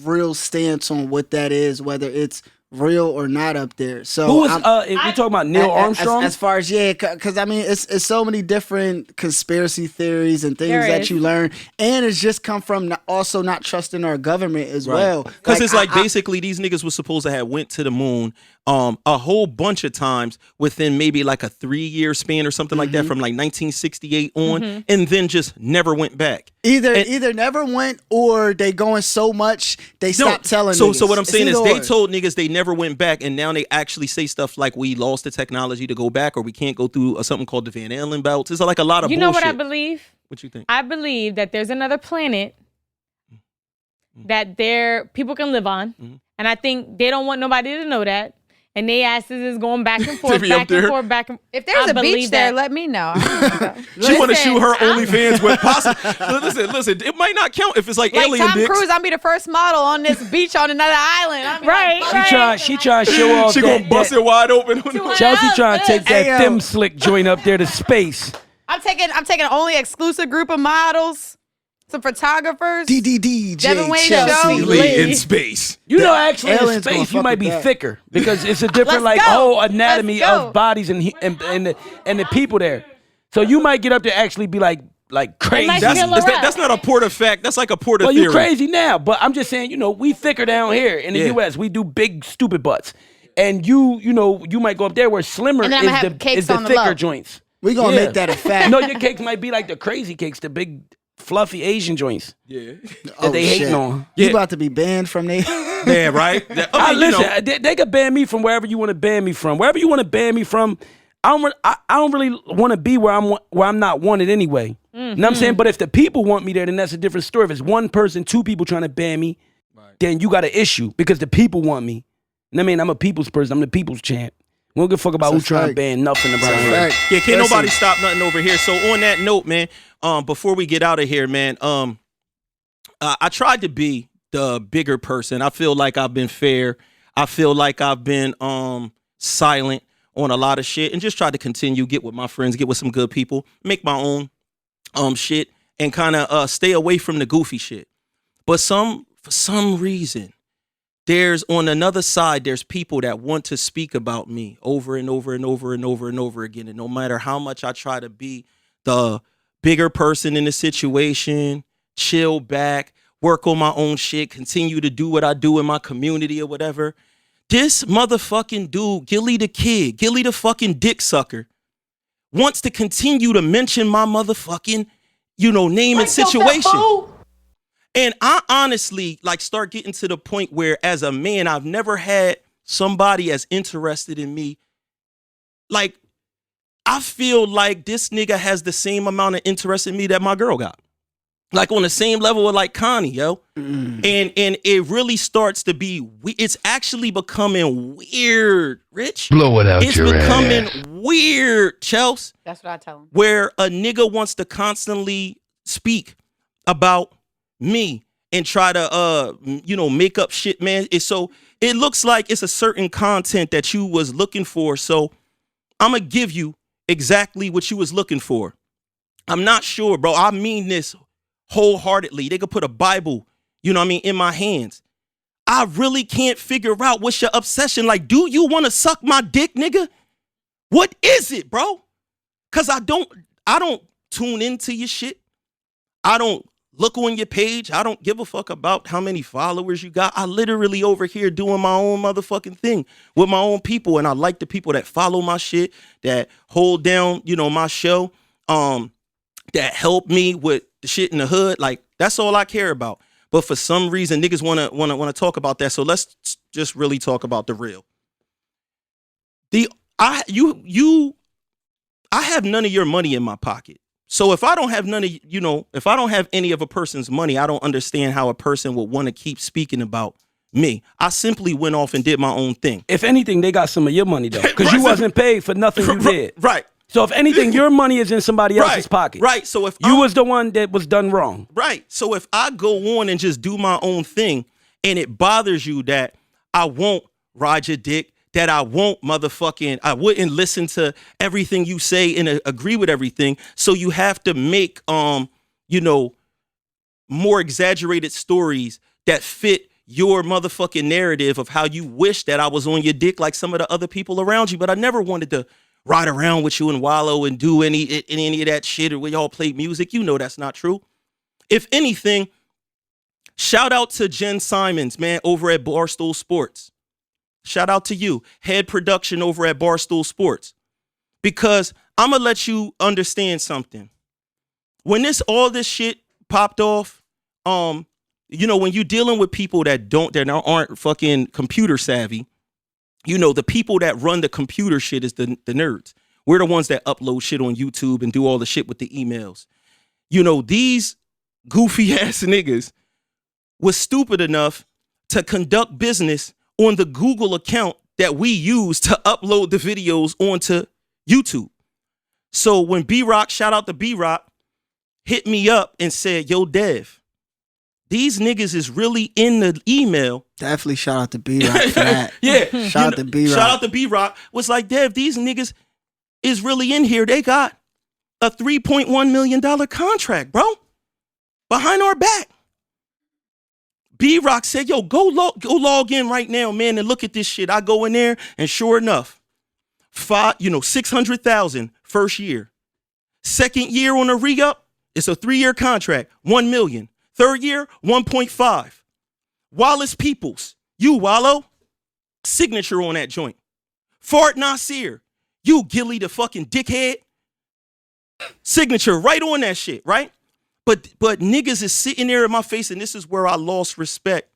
real stance on what that is, whether it's real or not up there. So Who was I'm- if we talking about Neil Armstrong? As far as because I mean it's so many different conspiracy theories and things There that is. you learn, and it's just come from also not trusting our government as well. Because it's like I- basically these niggas was supposed to have went to the moon a whole bunch of times within maybe like a 3-year span or something like that from like 1968 on, and then just never went back. either never went or they going so much they stopped telling. So niggas. what I'm It's saying is either they or. told niggas they never went back, and now they actually say stuff like we lost the technology to go back, or we can't go through something called the Van Allen belts. It's like a lot of You bullshit. know what I believe? What you think? I believe that there's another planet that people can live on, and I think they don't want nobody to know that. And they asses is going back and forth, be up back and there? forth, back and. If there's I a beach believe there, that. let me know. She want to shoot her I'm- OnlyFans with possible. Listen. It might not count if it's like Like alien Tom dicks. Cruise, I'll be the first model on this beach on another island. I'll be Right, like, right. She trying to show off She gonna bust it wide open. Chelsea trying to take that Hey, yo. thin slick joint up there to space. I'm taking only exclusive group of models, some photographers. DDD Devinwade Chelsea Show. Lee. Lee in space. You know, actually, in aliens gonna space, you fuck might with be that. thicker because it's a different, Let's like, go. whole anatomy Let's go. of bodies and the people there. So you might get up there actually be like crazy. might That's, feel is that, around. that's not a port of fact. That's like a port of Well, theory. you crazy now, but I'm just saying, we thicker down here in the Yeah. U.S. We do big stupid butts. And you know, you might go up there where slimmer And then I'ma have cakes is the on the thicker low. joints. We gonna make that a fact. No, your cakes might be like the crazy cakes, the big fluffy Asian joints. Yeah. That they hating on. You about to be banned from there. Yeah, right? I mean, Listen, they could ban me from wherever you want to ban me from. Wherever you want to ban me from, I don't really want to be where I'm not wanted anyway. You know what I'm saying? But if the people want me there, then that's a different story. If it's one person, two people trying to ban me, then you got an issue because the people want me. And I mean, I'm a people's person. I'm the people's champ. We don't give a fuck about who's trying to ban nothing around here. Yeah, can't nobody stop nothing over here. So on that note, man, before we get out of here, man, I tried to be the bigger person. I feel like I've been fair. I feel like I've been silent on a lot of shit and just tried to continue, get with my friends, get with some good people, make my own shit, and kind of stay away from the goofy shit. But for some reason, there's on another side, there's people that want to speak about me over and over and over and over and over again. And no matter how much I try to be the bigger person in the situation, chill back, work on my own shit, continue to do what I do in my community or whatever, this motherfucking dude, Gillie the kid, Gillie the fucking dick sucker, wants to continue to mention my motherfucking, name and situation. And I honestly start getting to the point where as a man, I've never had somebody as interested in me. Like, I feel like this nigga has the same amount of interest in me that my girl got. Like on the same level of like Connie, yo. And it really starts to be, it's actually becoming weird, Rich. Blow it out your ass. It's becoming weird, Chels. That's what I tell him. Where a nigga wants to constantly speak about me and try to make up shit, man. It looks like it's a certain content that you was looking for. So I'm gonna give you exactly what you was looking for. I'm not sure, bro. I mean this wholeheartedly. They could put a Bible, in my hands. I really can't figure out what's your obsession. Like, do you want to suck my dick, nigga? What is it, bro? Cause I don't tune into your shit. I don't look on your page. I don't give a fuck about how many followers you got. I literally over here doing my own motherfucking thing with my own people. And I like the people that follow my shit, that hold down, my show, that help me with the shit in the hood. Like, that's all I care about. But for some reason, niggas wanna talk about that. So let's just really talk about the real. I have none of your money in my pocket. So if I don't have if I don't have any of a person's money, I don't understand how a person would want to keep speaking about me. I simply went off and did my own thing. If anything, they got some of your money though, because you wasn't paid for nothing you did. Right. So if anything, your money is in somebody else's pocket. Right. So if you was the one that was done wrong. Right. So if I go on and just do my own thing, and it bothers you that I won't ride your dick, that I wouldn't listen to everything you say and agree with everything. So you have to make, more exaggerated stories that fit your motherfucking narrative of how you wish that I was on your dick like some of the other people around you. But I never wanted to ride around with you and wallow and do any of that shit or where y'all played music. You know that's not true. If anything, shout out to Jen Simons, man, over at Barstool Sports. Shout out to you, head production over at Barstool Sports. Because I'm going to let you understand something. When all this shit popped off, when you're dealing with people that aren't fucking computer savvy, the people that run the computer shit is the nerds. We're the ones that upload shit on YouTube and do all the shit with the emails. These goofy ass niggas was stupid enough to conduct business on the Google account that we use to upload the videos onto YouTube. So when B-Rock, shout out to B-Rock, hit me up and said, yo, Dev, these niggas is really in the email. Definitely shout out to B-Rock for that. Yeah. Shout out to B-Rock. Shout out to B-Rock. Was like, Dev, these niggas is really in here. They got a $3.1 million contract, bro. Behind our back. B-Rock said, yo, go log in right now, man, and look at this shit. I go in there, and sure enough, $600,000 first year. Second year on a re-up, it's a 3-year contract, $1 million. Third year, 1.5. Wallace Peoples, you Wallow, signature on that joint. Fart Nasir, you Gillie the fucking dickhead. Signature right on that shit, right? But niggas is sitting there in my face, and this is where I lost respect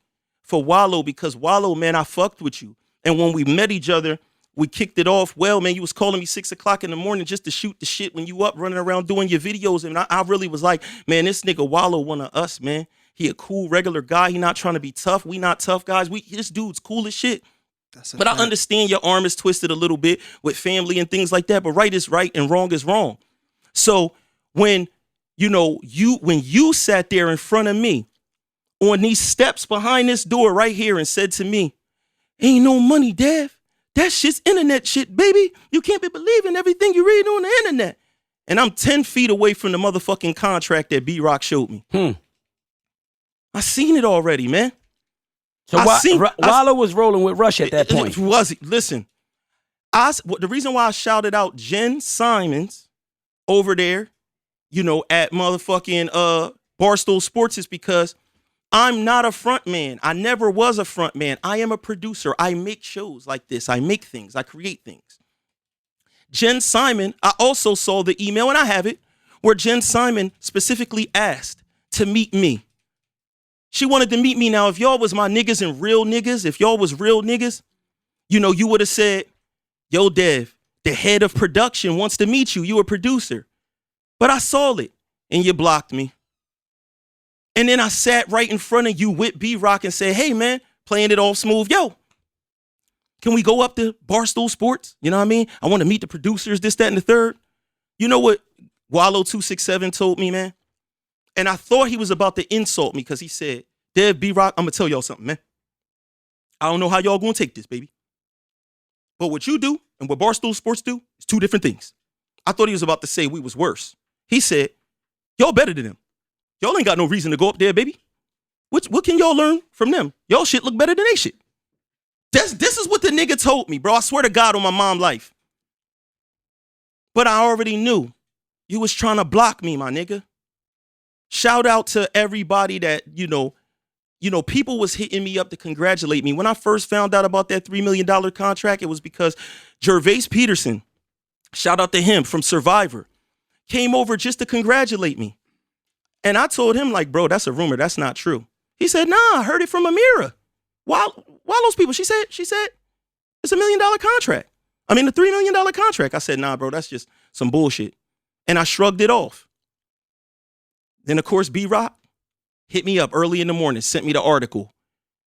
for Wallow, because Wallow, man, I fucked with you. And when we met each other, we kicked it off well, man. You was calling me 6 o'clock in the morning just to shoot the shit when you up running around doing your videos. And I really was like, man, this nigga Wallow one of us, man. He a cool, regular guy. He not trying to be tough. We not tough guys. This dude's cool as shit. But I understand your arm is twisted a little bit with family and things like that. But right is right and wrong is wrong. So when, when you sat there in front of me on these steps behind this door right here and said to me, ain't no money, Dev. That shit's internet shit, baby. You can't be believing everything you read on the internet. And I'm 10 feet away from the motherfucking contract that B-Rock showed me. I seen it already, man. So Wallow was rolling with Rush at that point. Listen, the reason why I shouted out Jen Simons over there, at motherfucking Barstool Sports is because I'm not a front man. I never was a front man. I am a producer. I make shows like this. I make things. I create things. Jen Simon, I also saw the email, and I have it, where Jen Simon specifically asked to meet me. She wanted to meet me. Now, if y'all was my niggas and real niggas, if y'all was real niggas, you would have said, yo, Dev, the head of production wants to meet you. You a producer. But I saw it, and you blocked me. And then I sat right in front of you with B-Rock and said, hey, man, playing it all smooth. Yo, can we go up to Barstool Sports? You know what I mean? I want to meet the producers, this, that, and the third. You know what Wallow267 told me, man? And I thought he was about to insult me because he said, Dev, B-Rock, I'm going to tell y'all something, man. I don't know how y'all going to take this, baby. But what you do and what Barstool Sports do is two different things. I thought he was about to say we was worse. He said, y'all better than them. Y'all ain't got no reason to go up there, baby. What can y'all learn from them? Y'all shit look better than they shit. This is what the nigga told me, bro. I swear to God on my mom's life. But I already knew you was trying to block me, my nigga. Shout out to everybody that, people was hitting me up to congratulate me. When I first found out about that $3 million contract, it was because Gervais Peterson, shout out to him from Survivor, came over just to congratulate me. And I told him, like, bro, that's a rumor. That's not true. He said, nah, I heard it from Amira. Why those people? She said, it's $1 million contract. I mean, the $3 million contract. I said, nah, bro, that's just some bullshit. And I shrugged it off. Then, of course, B-Rock hit me up early in the morning, sent me the article.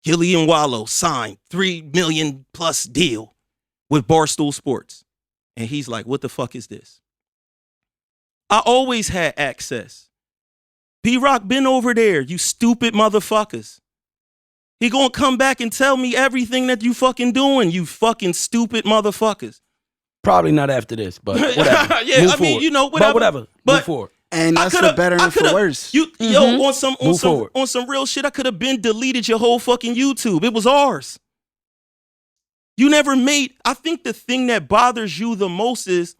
Gillie and Wallow signed $3 million plus deal with Barstool Sports. And he's like, what the fuck is this? I always had access. B-Rock been over there, you stupid motherfuckers. He gonna come back and tell me everything that you fucking doing, you fucking stupid motherfuckers. Probably not after this, but whatever. Yeah, Move I mean, forward. whatever. But whatever. Move forward. And that's for better and for worse. Yo, on some real shit, I could have been deleted your whole fucking YouTube. It was ours. You never made. I think the thing that bothers you the most is,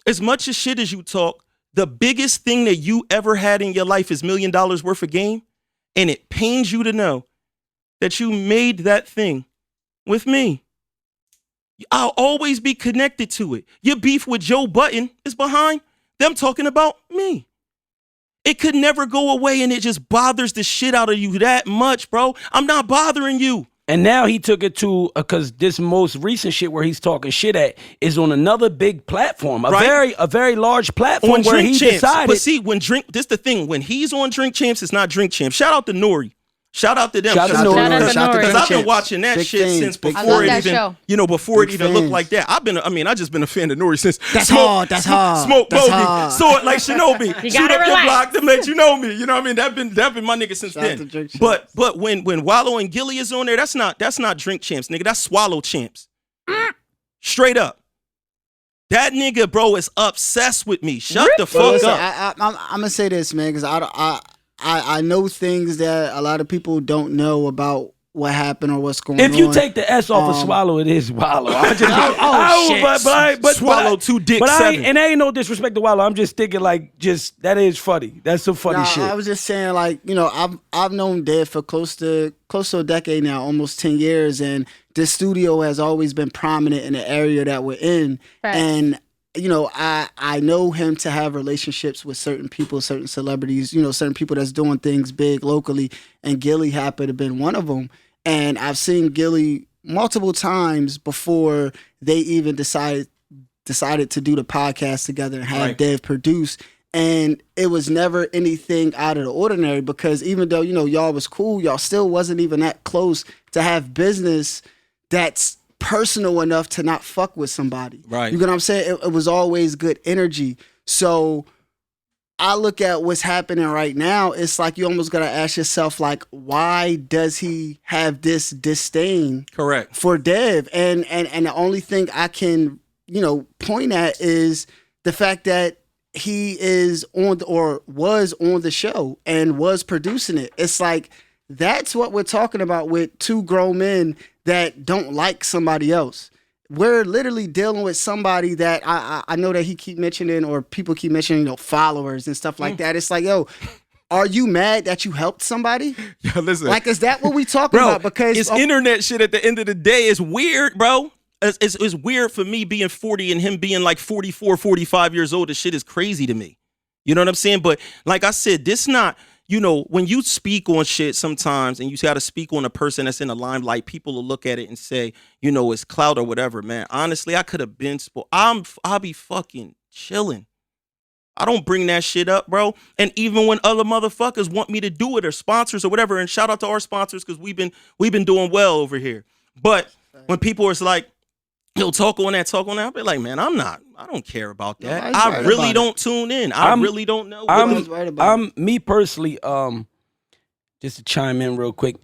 as much as shit as you talk, the biggest thing that you ever had in your life is $1 million worth of game. And it pains you to know that you made that thing with me. I'll always be connected to it. Your beef with Joe Budden is behind them talking about me. It could never go away, and it just bothers the shit out of you that much, bro. I'm not bothering you. And now he took it to, because this most recent shit where he's talking shit at is on another big platform, a very large platform on where he decided. But see, this the thing, when he's on Drink Champs, it's not Drink Champs. Shout out to Nori. Shout out to them. Shout out to Nori. Because I've been watching that shit since before it even, before it even looked like that. I just been a fan of Nori since That's hard. Smoke Bogey, saw it like Shinobi, shoot up relax. your block to let you know me. You know what I mean? That been my nigga since then. But when Wallow and Gillie is on there, that's not Drink Champs, nigga. That's Swallow Champs. Straight up. That nigga, bro, is obsessed with me. Shut the fuck up. I'm gonna say this, man, because I know things that a lot of people don't know about what happened or what's going on. If you take the S off of swallow, it is wallow. I just, shit. Swallow 2 dicks, but 7. And there ain't no disrespect to wallow. I'm just thinking like, that is funny. That's some funny shit. I was just saying, like, you know, I've known Dev for close to a decade now, almost 10 years, and this studio has always been prominent in the area that we're in. Right. And you know, I know him to have relationships with certain people, certain celebrities, you know, certain people that's doing things big locally, and Gillie happened to have been one of them. And I've seen Gillie multiple times before they even decided to do the podcast together and have Dev produce. And it was never anything out of the ordinary, because even though, you know, y'all was cool, y'all still wasn't even that close to have business that's personal enough to not fuck with somebody. Right. You get what I'm saying? It was always good energy. So I look at what's happening right now. It's like you almost got to ask yourself, like, why does he have this disdain for Dev? And the only thing I can, you know, point at is the fact that he is on or was on the show and was producing it. It's like, that's what we're talking about with 2 grown men that don't like somebody else. We're literally dealing with somebody that I know that he keep mentioning, or people keep mentioning, you know, followers and stuff like that. It's like, yo, are you mad that you helped somebody? Yo, listen. Like, is that what we talking about? Because it's internet shit at the end of the day. It's weird, bro. It's weird for me being 40 and him being like 44, 45 years old. This shit is crazy to me. You know what I'm saying? But like I said, this not... You know, when you speak on shit sometimes and you got to speak on a person that's in the limelight, people will look at it and say, you know, it's clout or whatever, man. Honestly, I could have been I'll be fucking chilling. I don't bring that shit up, bro. And even when other motherfuckers want me to do it, or sponsors or whatever, and shout out to our sponsors, because we've been doing well over here. But when people are like, yo, talk on that, I'll be like, man, I don't care about that. I really don't tune in. I really don't know. Me personally, just to chime in real quick,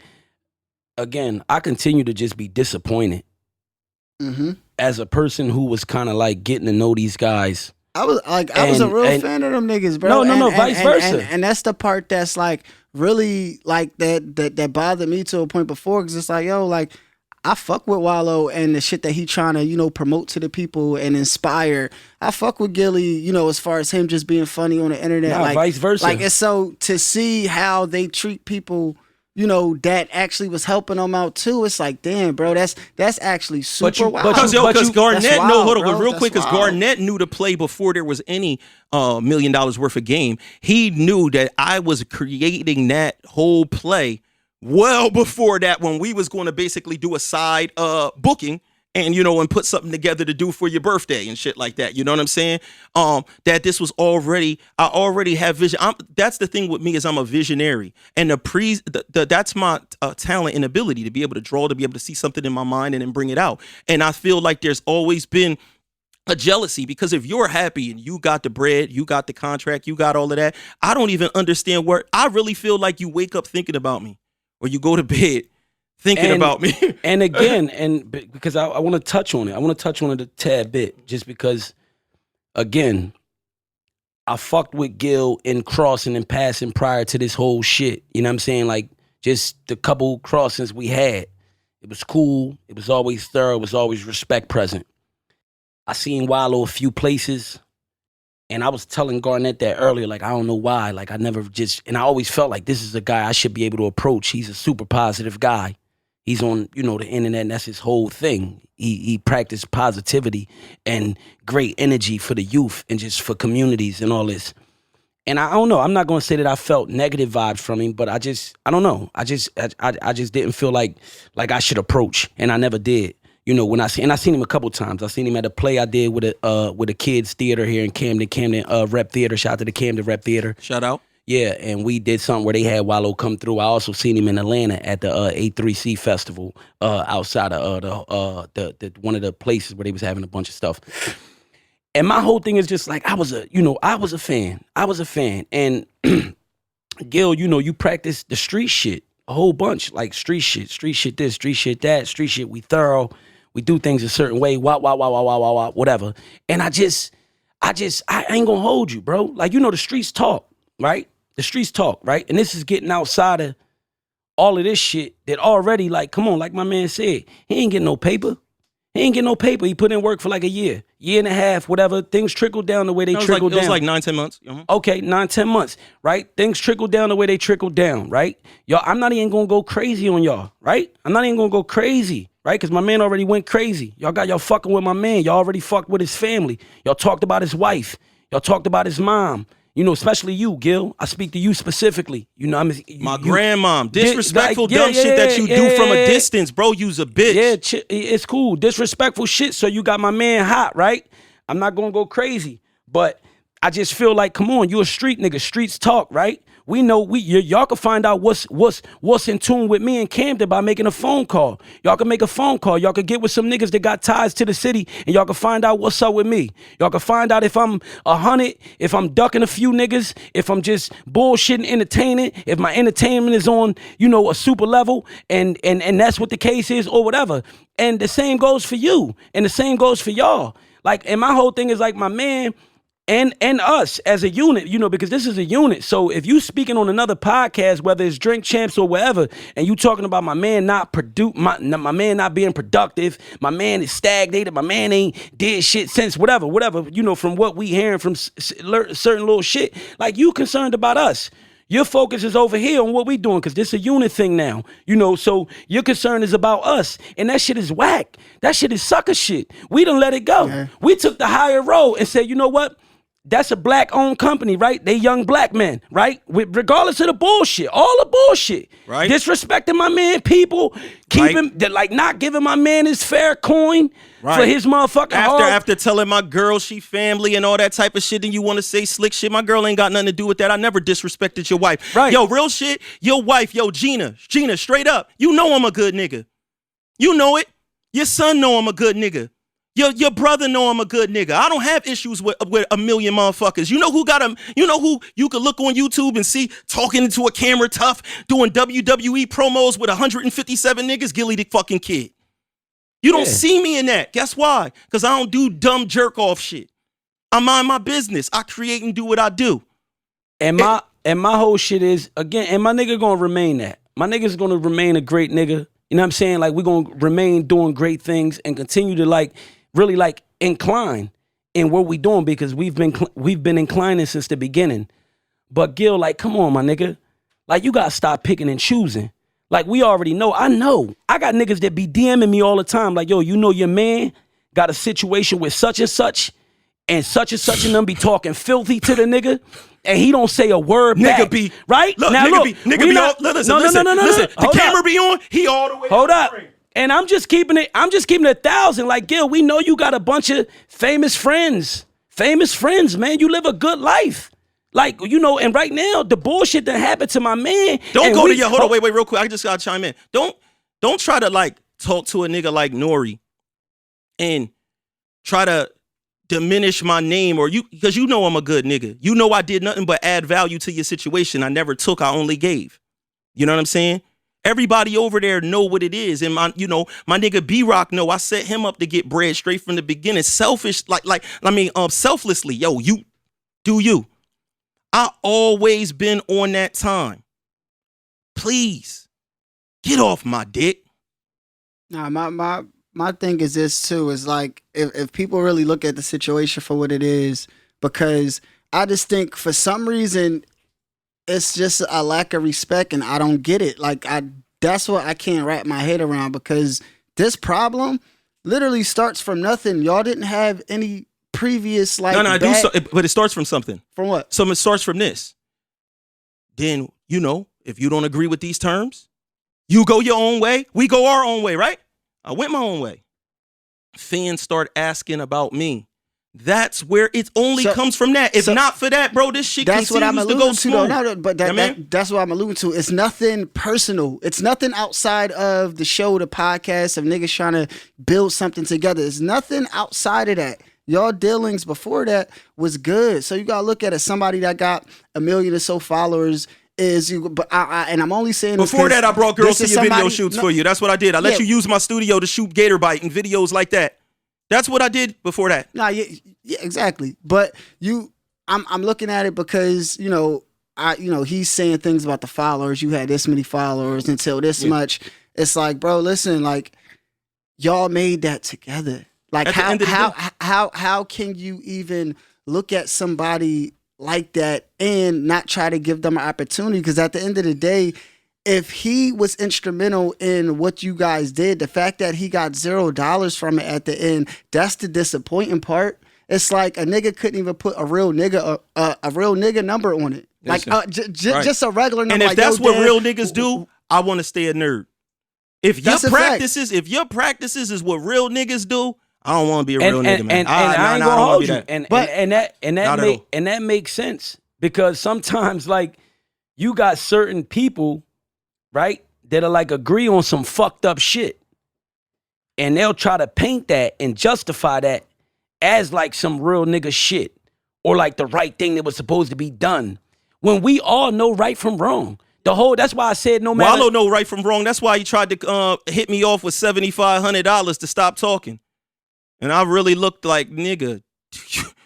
again, I continue to just be disappointed as a person who was kind of like getting to know these guys. I was a real fan of them niggas, bro. No, vice versa. And that's the part that's like really like that bothered me to a point before, because it's like, yo, like, I fuck with Wallow and the shit that he trying to, you know, promote to the people and inspire. I fuck with Gillie, you know, as far as him just being funny on the internet. Like, vice versa. Like, it's so to see how they treat people, you know, that actually was helping them out too. It's like, damn, bro, that's actually super wild. Because Garnett wild, knew, hold on, bro. real quick, because Garnett knew to play before there was any $1 million worth of game. He knew that I was creating that whole play well before that, when we was going to basically do a side booking and, you know, and put something together to do for your birthday and shit like that. You know what I'm saying? That this was I already have vision. That's the thing with me, is I'm a visionary. And that's my talent and ability, to be able to draw, to be able to see something in my mind and then bring it out. And I feel like there's always been a jealousy, because if you're happy and you got the bread, you got the contract, you got all of that, I don't even understand where I really feel like you wake up thinking about me. Or you go to bed thinking about me. And again, because I want to touch on it. I want to touch on it a tad bit, just because, again, I fucked with Gil in crossing and passing prior to this whole shit. You know what I'm saying? Like, just the couple crossings we had. It was cool. It was always thorough. It was always respect present. I seen Wallow a few places. And I was telling Garnett that earlier, like, I don't know why. Like, I never just, and I always felt like this is a guy I should be able to approach. He's a super positive guy. He's on, you know, the internet, and that's his whole thing. He practiced positivity and great energy for the youth and just for communities and all this. And I don't know. I'm not going to say that I felt negative vibes from him, but I don't know. I just didn't feel like I should approach, and I never did. You know, I seen him a couple times. I seen him at a play I did with a kids theater here in Camden Rep Theater. Shout out to the Camden Rep Theater. Shout out. Yeah, and we did something where they had Wallow come through. I also seen him in Atlanta at the A3C festival outside of the one of the places where they was having a bunch of stuff. And my whole thing is just like, I was a fan. And Gil, you know, you practice the street shit a whole bunch, like street shit this, street shit that, street shit we thorough. We do things a certain way, whatever. And I ain't gonna hold you, bro. Like, you know, the streets talk, right? The streets talk, right? And this is getting outside of all of this shit that already, like, come on, like my man said, he ain't getting no paper. He ain't getting no paper. He put in work for like a year and a half, whatever. Things trickled down the way they trickled down. It was like 9-10 months. Okay, 9-10 months, right? Things trickled down the way they trickled down, right? Y'all, I'm not even gonna go crazy on y'all, right? I'm not even gonna go crazy, right? Because my man already went crazy. Y'all got y'all fucking with my man. Y'all already fucked with his family. Y'all talked about his wife. Y'all talked about his mom. You know, especially you, Gil. I speak to you specifically. You know, my grandmom. Disrespectful dumb shit that you do from a distance, bro. You's a bitch. Yeah, it's cool. Disrespectful shit. So you got my man hot, right? I'm not gonna go crazy, but I just feel like, come on, you a street nigga. Streets talk, right? We know y'all can find out what's in tune with me and Camden by making a phone call. Y'all can make a phone call. Y'all can get with some niggas that got ties to the city, and y'all can find out what's up with me. Y'all can find out if I'm 100, if I'm ducking a few niggas, if I'm just bullshitting, entertaining, if my entertainment is on, you know, a super level, and that's what the case is or whatever. And the same goes for you, and the same goes for y'all. Like, and my whole thing is like my man. And us as a unit, you know, because this is a unit. So if you speaking on another podcast, whether it's Drink Champs or whatever, and you talking about my man not my man not being productive, my man is stagnated, my man ain't did shit since whatever, you know, from what we hearing from certain little shit, like you concerned about us. Your focus is over here on what we doing, because this is a unit thing now, you know, so your concern is about us, and that shit is whack. That shit is sucker shit. We done let it go. Yeah. We took the higher road and said, you know what? That's a black-owned company, right? They young black men, right? Regardless of the bullshit, all the bullshit. Right. Disrespecting my man, people, not giving my man his fair coin for his motherfucking After telling my girl she family and all that type of shit, and you want to say slick shit, my girl ain't got nothing to do with that. I never disrespected your wife. Right. Yo, real shit, your wife, Gina, straight up, you know I'm a good nigga. You know it. Your son know I'm a good nigga. Your brother know I'm a good nigga. I don't have issues with a million motherfuckers. You know who got him? You know who you could look on YouTube and see talking into a camera tough, doing WWE promos with 157 niggas? Gillie the fucking Kid. You don't see me in that. Guess why? Because I don't do dumb jerk off shit. I mind my business. I create and do what I do. And my whole shit is, again, and my nigga gonna remain that. My nigga's gonna remain a great nigga. You know what I'm saying? Like, we're gonna remain doing great things and continue to really incline in what we doing, because we've been inclining since the beginning. But Gil, like, come on, my nigga. Like, you gotta stop picking and choosing. Like, we already know. I know. I got niggas that be DMing me all the time. Like, yo, you know your man got a situation with such and such and them be talking filthy to the nigga, and he don't say a word back. Nigga be right. Look, now nigga look, be all, listen. The camera be on. He all the way. Hold up. And I'm just keeping it 1,000. Like, Gil, we know you got a bunch of famous friends, man. You live a good life. Like, you know, and right now, the bullshit that happened to my man. Don't go to your, hold on, wait, real quick. I just gotta chime in. Don't try to, like, talk to a nigga like Nori and try to diminish my name, or you, because you know I'm a good nigga. You know I did nothing but add value to your situation. I never took, I only gave. You know what I'm saying? Everybody over there know what it is. And my nigga B-Rock know I set him up to get bread straight from the beginning. Selflessly. Yo, you do you. I always been on that time. Please, get off my dick. Nah, my thing is this too, is like, if people really look at the situation for what it is, because I just think for some reason, it's just a lack of respect, and I don't get it. Like, that's what I can't wrap my head around, because this problem literally starts from nothing. Y'all didn't have any previous, like, but it starts from something. From what? So it starts from this. Then, you know, if you don't agree with these terms, you go your own way, we go our own way, right? I went my own way. Fans start asking about me. That's where it only comes from that. If not for that, bro, this shit continues to go smooth. That's what I'm alluding to. It's nothing personal. It's nothing outside of the show, the podcast, of niggas trying to build something together. It's nothing outside of that. Y'all dealings before that was good. So you gotta look at it. Somebody that got 1 million or so followers is you. But and I'm only saying before that, I brought girls to your video shoots for you. That's what I did. I let you use my studio to shoot gator bite and videos like that. That's what I did before that. Nah, yeah, exactly. But I'm looking at it because, you know, he's saying things about the followers. You had this many followers until this much. It's like, bro, listen, like y'all made that together. Like how can you even look at somebody like that and not try to give them an opportunity? Because at the end of the day, if he was instrumental in what you guys did, the fact that he got $0 from it at the end, that's the disappointing part. It's like a nigga couldn't even put a real nigga number on it. Like just a regular number. And if like, that's what real niggas do, I want to stay a nerd. If your practices is what real niggas do, I don't want to be a real nigga, man. And I ain't gonna hold you. And that makes sense because sometimes like you got certain people, right, that'll like agree on some fucked up shit, and they'll try to paint that and justify that as like some real nigga shit or like the right thing that was supposed to be done. When we all know right from wrong. That's why I said no matter. Wallow know right from wrong. That's why he tried to hit me off with $7,500 to stop talking. And I really looked like, nigga.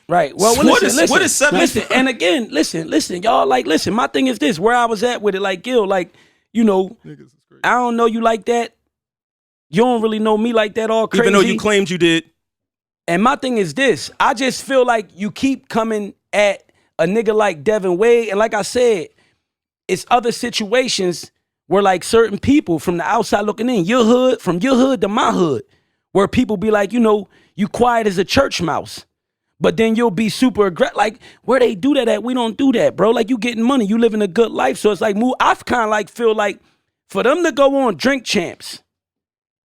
Right. Well, what is $7,500? Listen, and again, listen, y'all, like, listen, my thing is this, where I was at with it, like, Gil, like, I don't know you like that. You don't really know me like that all crazy. Even though you claimed you did. And my thing is this, I just feel like you keep coming at a nigga like Devinwade, and like I said, it's other situations where like certain people from the outside looking in, from your hood to my hood, where people be like, you quiet as a church mouse, but then you'll be super aggressive. Like where they do that at, we don't do that, bro. Like you getting money, you living a good life. So it's like, I kind of like feel like for them to go on Drink Champs,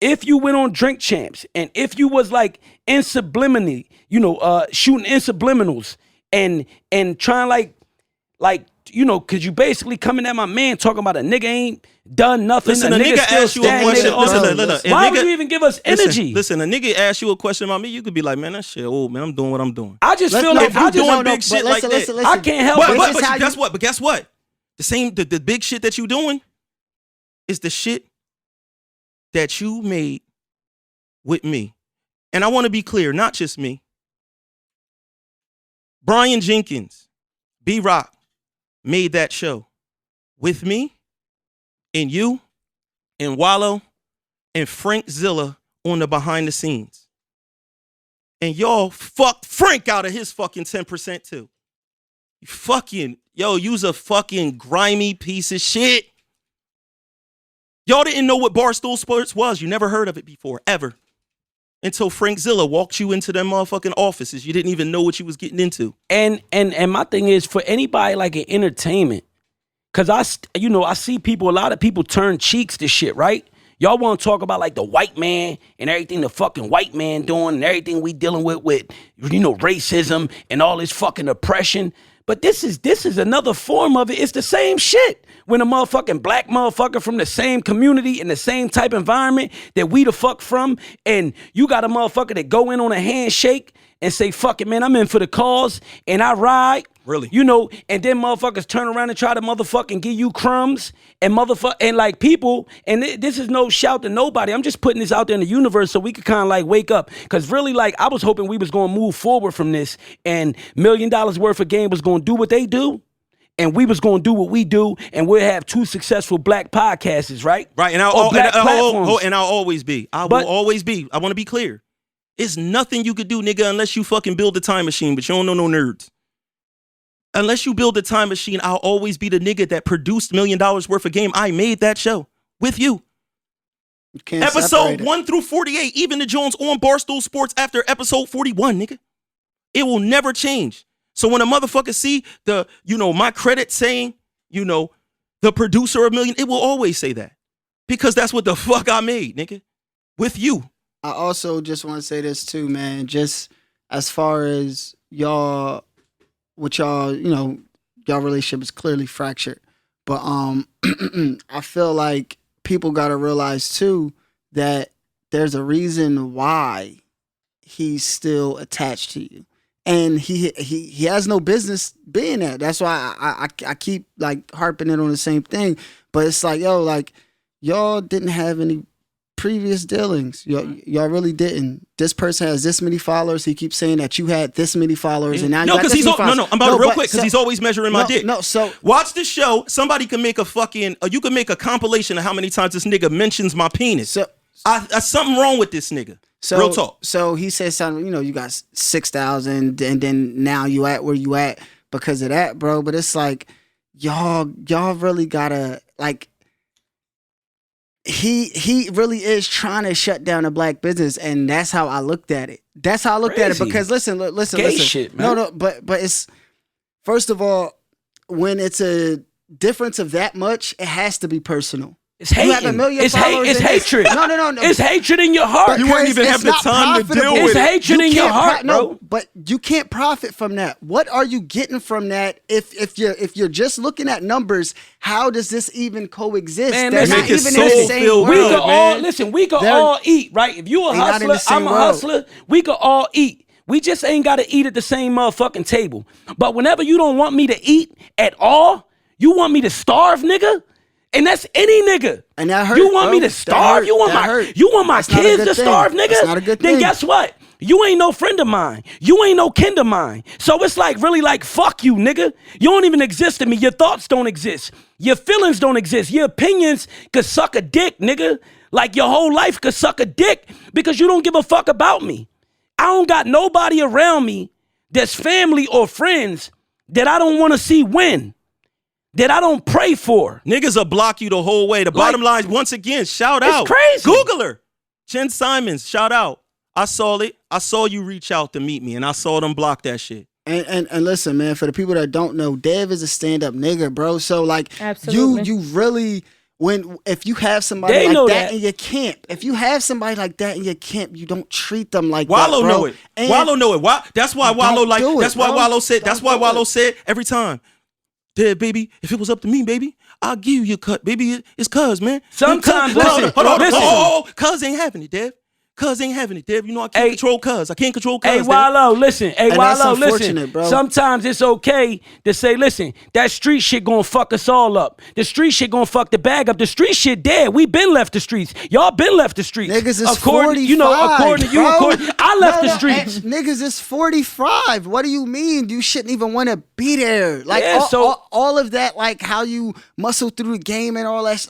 if you went on Drink Champs and if you was like in subliminally, shooting in subliminals and trying like, cause you basically coming at my man talking about a nigga ain't done nothing. Listen, a nigga ask you a question. Why would you even give us energy? Listen, a nigga ask you a question about me, you could be like, man, that shit old, man. I'm doing what I'm doing. I just feel like I'm doing big shit like that. Listen. I can't help it. But guess what? The big shit that you doing is the shit that you made with me. And I want to be clear, not just me. Brian Jenkins, B-Rock, made that show with me and you and Wallow and Frank Zilla on the behind the scenes. And y'all fucked Frank out of his fucking 10% too. You's a fucking grimy piece of shit. Y'all didn't know what Barstool Sports was. You never heard of it before, ever. Until Frank Zilla walked you into them motherfucking offices. You didn't even know what you was getting into. And my thing is, for anybody like in entertainment, because I see a lot of people turn cheeks to shit, right? Y'all want to talk about like the white man and everything the fucking white man doing and everything we dealing with racism and all this fucking oppression. But this is another form of it. It's the same shit. When a motherfucking black motherfucker from the same community in the same type environment that we the fuck from, and you got a motherfucker that go in on a handshake and say, fuck it, man, I'm in for the cause, and I ride. Really? And then motherfuckers turn around and try to motherfucking give you crumbs and and like people, and this is no shout to nobody. I'm just putting this out there in the universe so we could kind of like wake up. Cause really, like, I was hoping we was gonna move forward from this and $1 million worth of game was gonna do what they do. And we was gonna do what we do, and we'll have 2 successful black podcasts, right? Right, and I'll always be. I will always be. I want to be clear. It's nothing you could do, nigga, unless you fucking build a time machine, but you don't know no nerds. Unless you build a time machine, I'll always be the nigga that produced $1 million worth of game. I made that show with you. Episode 1 through 48, even the Jones on Barstool Sports after episode 41, nigga. It will never change. So when a motherfucker see my credit saying, the producer of $1 million, it will always say that. Because that's what the fuck I made, nigga. With you. I also just want to say this too, man. Just as far as y'all, y'all relationship is clearly fractured. But I feel like people gotta realize too that there's a reason why he's still attached to you. And he has no business being there. That's why I keep like harping it on the same thing. But it's like, y'all didn't have any previous dealings. Y'all really didn't. This person has this many followers. He keeps saying that you had this many followers, and now you got this many followers. I'm about to real quick because he's always measuring my dick. So watch the show. Somebody can make you can make a compilation of how many times this nigga mentions my penis. So something wrong with this nigga. Real talk. So he said something. You got 6,000, and then now you at where you at because of that, bro. But it's like y'all really gotta like. He really is trying to shut down a black business, and that's how I looked at it. That's how I looked at it because listen. Gay shit, man. No, but it's first of all, when it's a difference of that much, it has to be personal. It's hating. You have a million followers. It's hatred. No. It's hatred in your heart. You won't even have the time to deal with it. It's hatred in your heart, bro. But you can't profit from that. What are you getting from that? If you're just looking at numbers, how does this even coexist? Man, They're not even in the same world. We could all listen. We could all eat, right? If you a hustler, I'm a hustler. We could all eat. We just ain't got to eat at the same motherfucking table. But whenever you don't want me to eat at all, you want me to starve, nigga. And that's any nigga. And that hurt. You want me to starve? You want my kids to starve, nigga? That's not a good thing. Then guess what? You ain't no friend of mine. You ain't no kin of mine. So it's like really like fuck you, nigga. You don't even exist to me. Your thoughts don't exist. Your feelings don't exist. Your opinions could suck a dick, nigga. Like your whole life could suck a dick because you don't give a fuck about me. I don't got nobody around me that's family or friends that I don't want to see win. That I don't pray for. Niggas will block you the whole way. The bottom line, once again, shout out. It's crazy. Google her. Jen Simons, shout out. I saw it. I saw you reach out to meet me, and I saw them block that shit. And listen, man, for the people that don't know, Dev is a stand-up nigga, bro. So, like, absolutely. you really, if you have somebody like that in your camp, you don't treat them like Wallow that, bro. know it. Wallow know it. That's why Wallow like. That's why Wallow said. That's why Wallow said every time. Dead, baby, if it was up to me, baby, I'll give you your cut, baby. It's cuz, man. Sometimes, hold on. listen. Cuz ain't having it, Dev. Cuz ain't having it, Dev. You know I can't control cuz. I can't control cuz. Hey, Wallow, listen. Hey, Wallow, listen. Bro. Sometimes it's okay to say, listen, that street shit gonna fuck us all up. The street shit gonna fuck the bag up. The street shit dead. We been left the streets. Y'all been left the streets. Niggas is according 45, according to you, I left the streets. Niggas is 45. What do you mean? You shouldn't even want to be there. Like all of that, like how you muscle through the game and all that.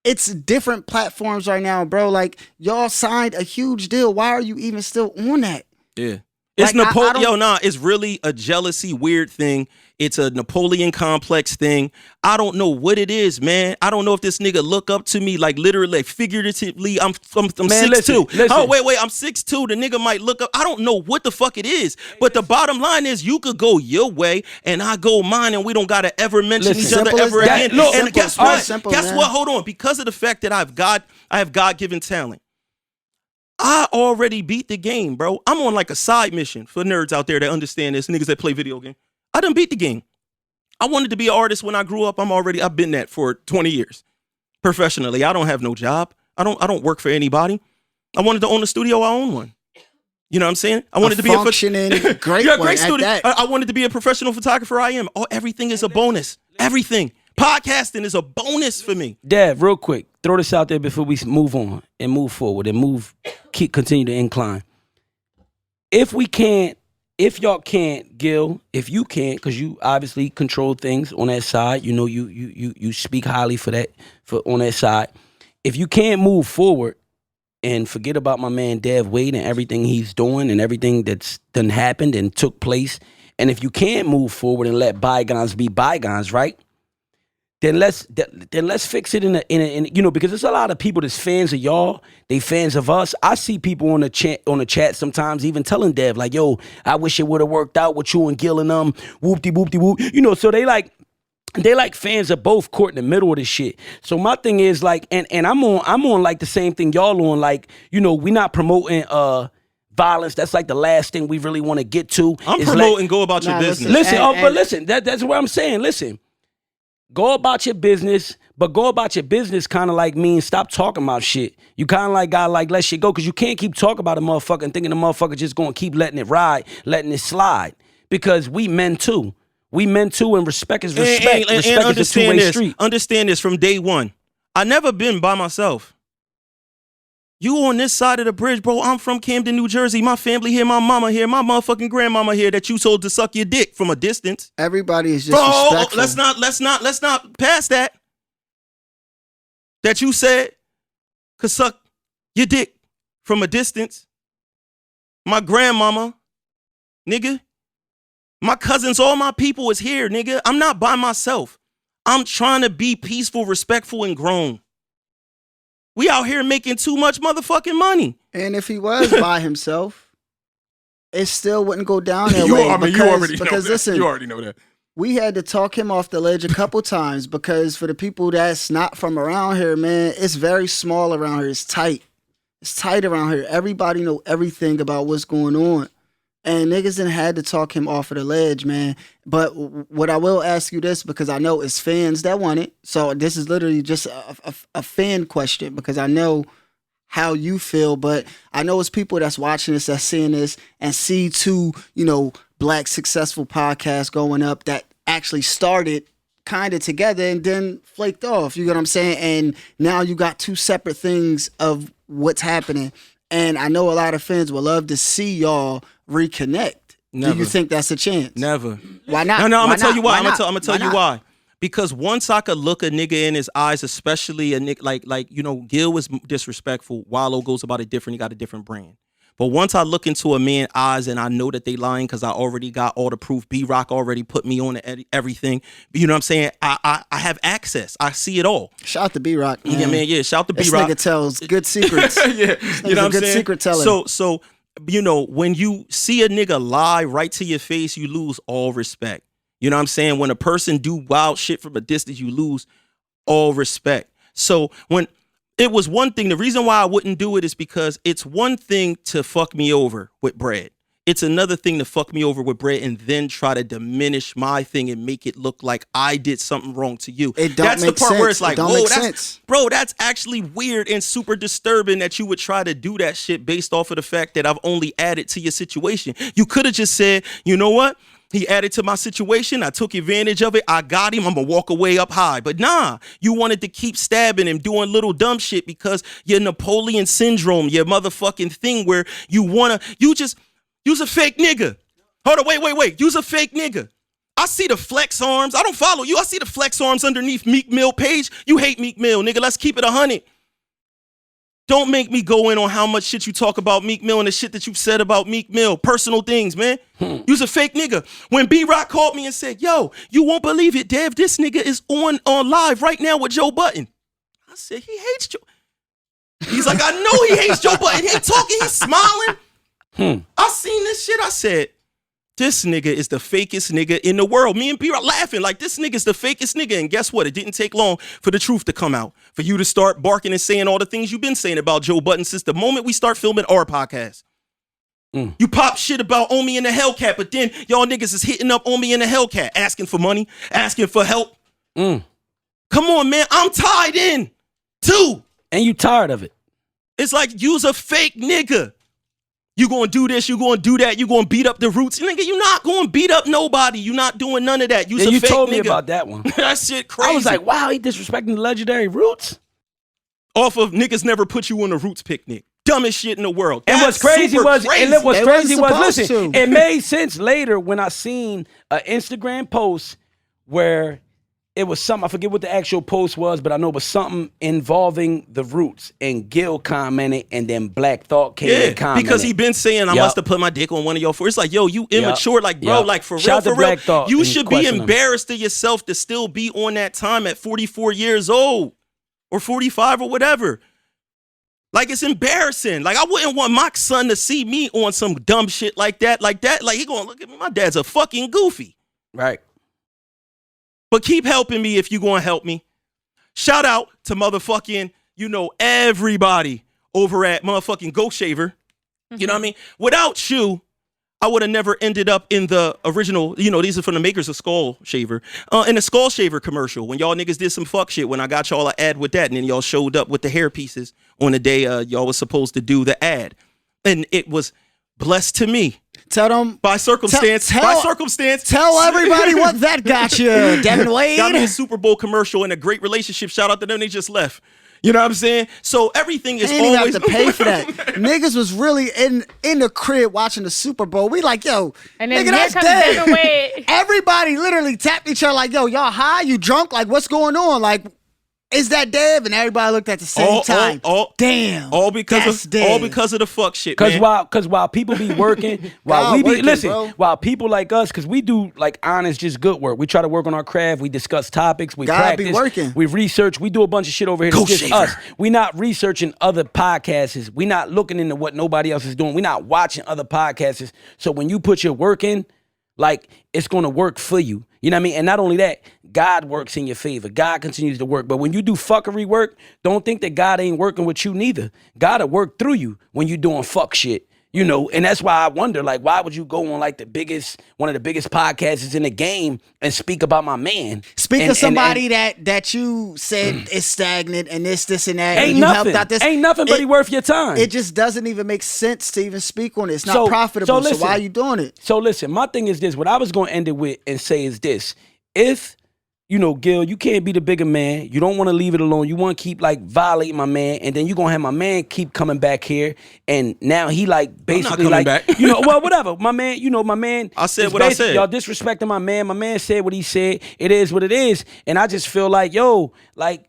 It's different platforms right now, bro. Like, y'all signed a huge deal. Why are you even still on that? Yeah. It's it's really a jealousy weird thing. It's a Napoleon complex thing. I don't know what it is, man. I don't know if this nigga look up to me like literally, like figuratively. I'm 6'2". Oh, wait, I'm 6'2". The nigga might look up. I don't know what the fuck it is. But the bottom line is you could go your way and I go mine and we don't gotta ever mention each other ever again. And guess what? Guess what? Hold on. Because of the fact that I have God-given talent. I already beat the game, bro. I'm on like a side mission for nerds out there that understand this, niggas that play video games. I done beat the game. I wanted to be an artist when I grew up. I've been that for 20 years. Professionally, I don't have no job. I don't work for anybody. I wanted to own a studio, I own one. You know what I'm saying? I wanted to be functioning great studio. I wanted to be a professional photographer. I am. Everything is a bonus. Everything. Podcasting is a bonus for me. Dad, real quick, throw this out there before we move on and move forward and continue to incline. If y'all can't, Gil, if you can't, because you obviously control things on that side, you know you speak highly for on that side. If you can't move forward and forget about my man Devinwade and everything he's doing and everything that's done happened and took place, and if you can't move forward and let bygones be bygones, right? Then let's fix it in a because there's a lot of people that's fans of y'all, they fans of us. I see people on the chat sometimes even telling Dev like, yo, I wish it would have worked out with you and Gil and whoop-de-whoop-de-whoop. So they like fans of both caught in the middle of this shit. So my thing is like, and I'm on like the same thing y'all on, like, we not promoting violence. That's like the last thing we really want to get to. I'm promoting go about your business. Listen, but listen, that's what I'm saying. Listen. Go about your business, but go about your business kind of like means stop talking about shit. You kind of like gotta like let shit go because you can't keep talking about a motherfucker and thinking the motherfucker just gonna keep letting it ride, letting it slide. Because we men too. We men too, and respect is respect. And respect is a two-way street. Understand this from day one. I never been by myself. You on this side of the bridge, bro. I'm from Camden, New Jersey. My family here, my mama here, my motherfucking grandmama here that you told to suck your dick from a distance. Everybody is just bro, respectful. let's not pass that. That you said could suck your dick from a distance. My grandmama, nigga. My cousins, all my people is here, nigga. I'm not by myself. I'm trying to be peaceful, respectful, and grown. We out here making too much motherfucking money. And if he was by himself, it still wouldn't go down that way. You already know that. Listen, You already know that. We had to talk him off the ledge a couple times because for the people that's not from around here, man, it's very small around here. It's tight. It's tight around here. Everybody know everything about what's going on. And niggas done had to talk him off of the ledge, man. But what I will ask you this, because I know it's fans that want it. So this is literally just a fan question because I know how you feel. But I know it's people that's watching this, that's seeing this, and see two, black successful podcasts going up that actually started kind of together and then flaked off. You get what I'm saying? And now you got two separate things of what's happening. And I know a lot of fans would love to see y'all reconnect. Never. Do you think that's a chance? Never. Why not? No, I'm gonna tell you why. I'm not? gonna tell you why. Because once I could look a nigga in his eyes, especially a nigga like Gil was disrespectful. Wallow goes about it different. He got a different brand. But once I look into a man's eyes and I know that they lying because I already got all the proof. B-Rock already put me on everything. You know what I'm saying? I have access. I see it all. Shout out to B-Rock, man. Yeah, man. Yeah, shout out to B-Rock. This nigga tells good secrets. Yeah, you know what I'm good saying? Secret teller. So when you see a nigga lie right to your face, you lose all respect. You know what I'm saying? When a person do wild shit from a distance, you lose all respect. So when it was one thing, the reason why I wouldn't do it is because it's one thing to fuck me over with bread. It's another thing to fuck me over with bread and then try to diminish my thing and make it look like I did something wrong to you. That's the part where it's like, whoa, that's actually weird and super disturbing that you would try to do that shit based off of the fact that I've only added to your situation. You could have just said, you know what? He added to my situation. I took advantage of it. I got him. I'm going to walk away up high. But nah, you wanted to keep stabbing him, doing little dumb shit because your Napoleon syndrome, your motherfucking thing where you use a fake nigga. Hold on, wait. Use a fake nigga. I see the flex arms. I don't follow you. I see the flex arms underneath Meek Mill page. You hate Meek Mill, nigga. Let's keep it 100. Don't make me go in on how much shit you talk about Meek Mill and the shit that you've said about Meek Mill. Personal things, man. You's a fake nigga. When B-Rock called me and said, yo, you won't believe it, Dev, this nigga is on live right now with Joe Budden. I said, he hates Joe. He's like, I know he hates Joe Budden. He talking, he's smiling. I seen this shit. I said, this nigga is the fakest nigga in the world. Me and B-Rock laughing like this nigga's the fakest nigga. And guess what? It didn't take long for the truth to come out. For you to start barking and saying all the things you've been saying about Joe Budden since the moment we start filming our podcast. You pop shit about Omi and the Hellcat, but then y'all niggas is hitting up Omi and the Hellcat, asking for money, asking for help. Come on, man. I'm tied in too. And you tired of it. It's like you's a fake nigga. You gonna do this, you gonna do that, you gonna beat up the Roots. Nigga, you not gonna beat up nobody. You not doing none of that. You's a fake nigga. You told me about that one. That shit crazy. I was like, wow, he disrespecting the legendary Roots? Off of niggas never put you on a Roots picnic. Dumbest shit in the world. And what's crazy was, listen, to. It made sense later when I seen an Instagram post where it was something, I forget what the actual post was, but I know it was something involving the Roots. And Gil commented, and then Black Thought came and commented. Because he been saying, I must have put my dick on one of your four. It's like, yo, you immature. Like, bro, like for real. You should be embarrassed of yourself to still be on that time at 44 years old or 45 or whatever. Like, it's embarrassing. Like, I wouldn't want my son to see me on some dumb shit like that. Like, he gonna look at me. My dad's a fucking goofy. Right. But keep helping me if you gonna help me. Shout out to motherfucking, everybody over at motherfucking Go Shaver. You know what I mean? Without you, I would have never ended up in the original, these are from the makers of Skull Shaver. In the Skull Shaver commercial, when y'all niggas did some fuck shit, when I got y'all an ad with that, and then y'all showed up with the hair pieces on the day y'all was supposed to do the ad. And it was blessed to me. Tell them By circumstance. By circumstance. Tell everybody what that got you, Devinwade. Got me a Super Bowl commercial and a great relationship. Shout out to them. They just left. You know what I'm saying? So everything is Ain't always even have to pay for that. Niggas was really in the crib watching the Super Bowl. We like, yo, And then nigga, here that's comes dead. Devinwade. Everybody literally tapped each other like, yo, y'all high? You drunk? Like, what's going on? Like, is that Dev? And everybody looked at the same time. Damn. All because of the fuck shit, man. Cause while people be working, while people like us, cause we do like honest, just good work. We try to work on our craft. We discuss topics. We practice. Be working. We research. We do a bunch of shit over here. It's just us. We not researching other podcasts. We not looking into what nobody else is doing. We not watching other podcasts. So when you put your work in, like it's gonna work for you. You know what I mean? And not only that, God works in your favor. God continues to work. But when you do fuckery work, don't think that God ain't working with you neither. God will work through you when you doing fuck shit. You know, and that's why I wonder, like, why would you go on like one of the biggest podcasts in the game and speak about my man? Speak of somebody that you said is stagnant and this and that. Ain't and you nothing. Helped out this. Ain't nothing but worth your time. It just doesn't even make sense to even speak on it. It's not profitable. So why are you doing it? So listen, my thing is this. What I was going to end it with and say is this. If, you know, Gil, you can't be the bigger man. You don't want to leave it alone. You want to keep like violating my man, and then you're going to have my man keep coming back here, and now he like basically like, back. You know, well, whatever. My man, you know, my man. I said what I said. Y'all disrespecting my man. My man said what he said. It is what it is. And I just feel like, yo, like,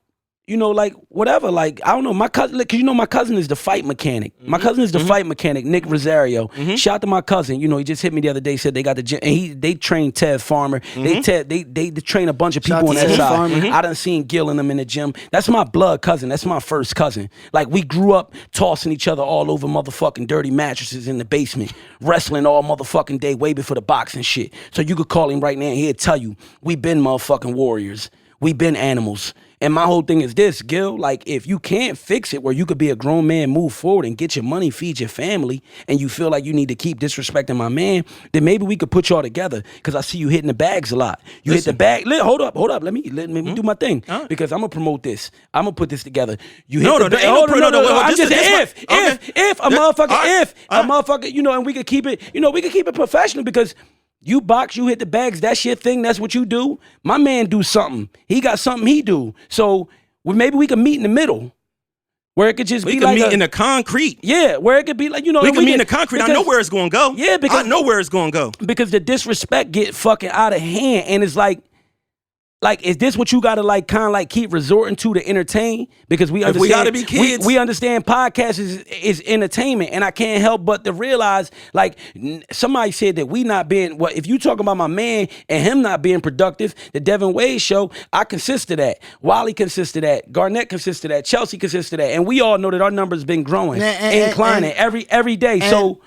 you know, like, whatever, like, I don't know, my cousin, because you know my cousin is the fight mechanic. My cousin is the fight mechanic, Nick Rosario. Shout out to my cousin. You know, he just hit me the other day, said they got the gym, and they train Ted Farmer. They train a bunch of people on that side. I done seen Gil and them in the gym. That's my blood cousin. That's my first cousin. Like, we grew up tossing each other all over motherfucking dirty mattresses in the basement, wrestling all motherfucking day, way before the boxing shit. So you could call him right now and he'll tell you, we been motherfucking warriors. We been animals. And my whole thing is this, Gil, like, if you can't fix it where you could be a grown man, move forward and get your money, feed your family, and you feel like you need to keep disrespecting my man, then maybe we could put y'all together, because I see you hitting the bags a lot. You hit the bag. Hold up. Let me do my thing, because I'm going to promote this. I'm going to put this together. You hit the bag. I'm just saying, if a motherfucker, you know, and we could keep it professional, because you box, you hit the bags, that's your thing, that's what you do. My man do something. He got something he do. So maybe we could meet in the middle. Where it could just be like we could meet in the concrete. Yeah, where it could be like, you know. We can meet in the concrete. I know where it's going to go. Yeah, because I know where it's going to go. Because the disrespect get fucking out of hand, and it's like, is this what you gotta like kind of like keep resorting to entertain? Because we understand we gotta be kids. We understand podcasts is entertainment, and I can't help but to realize, like, somebody said that we not being, well, if you talk about my man and him not being productive, the Devinwade Show, I consist of that. Wally consists of that. Garnett consists of that. Chelsea consists of that. And we all know that our numbers been growing, inclining every day. So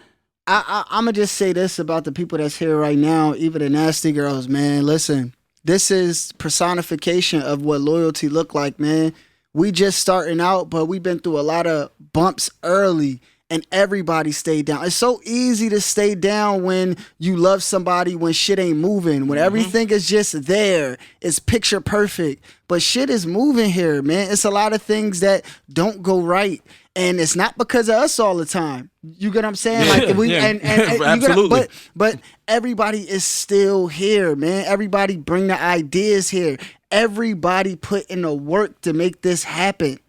I'm gonna just say this about the people that's here right now, even the nasty girls, man. Listen. This is personification of what loyalty look like, man. We just starting out, but we've been through a lot of bumps early, and everybody stayed down. It's so easy to stay down when you love somebody, when shit ain't moving, when everything is just there. It's picture perfect. But shit is moving here, man. It's a lot of things that don't go right. And it's not because of us all the time. You get what I'm saying? Yeah, absolutely. But everybody is still here, man. Everybody bring the ideas here. Everybody put in the work to make this happen.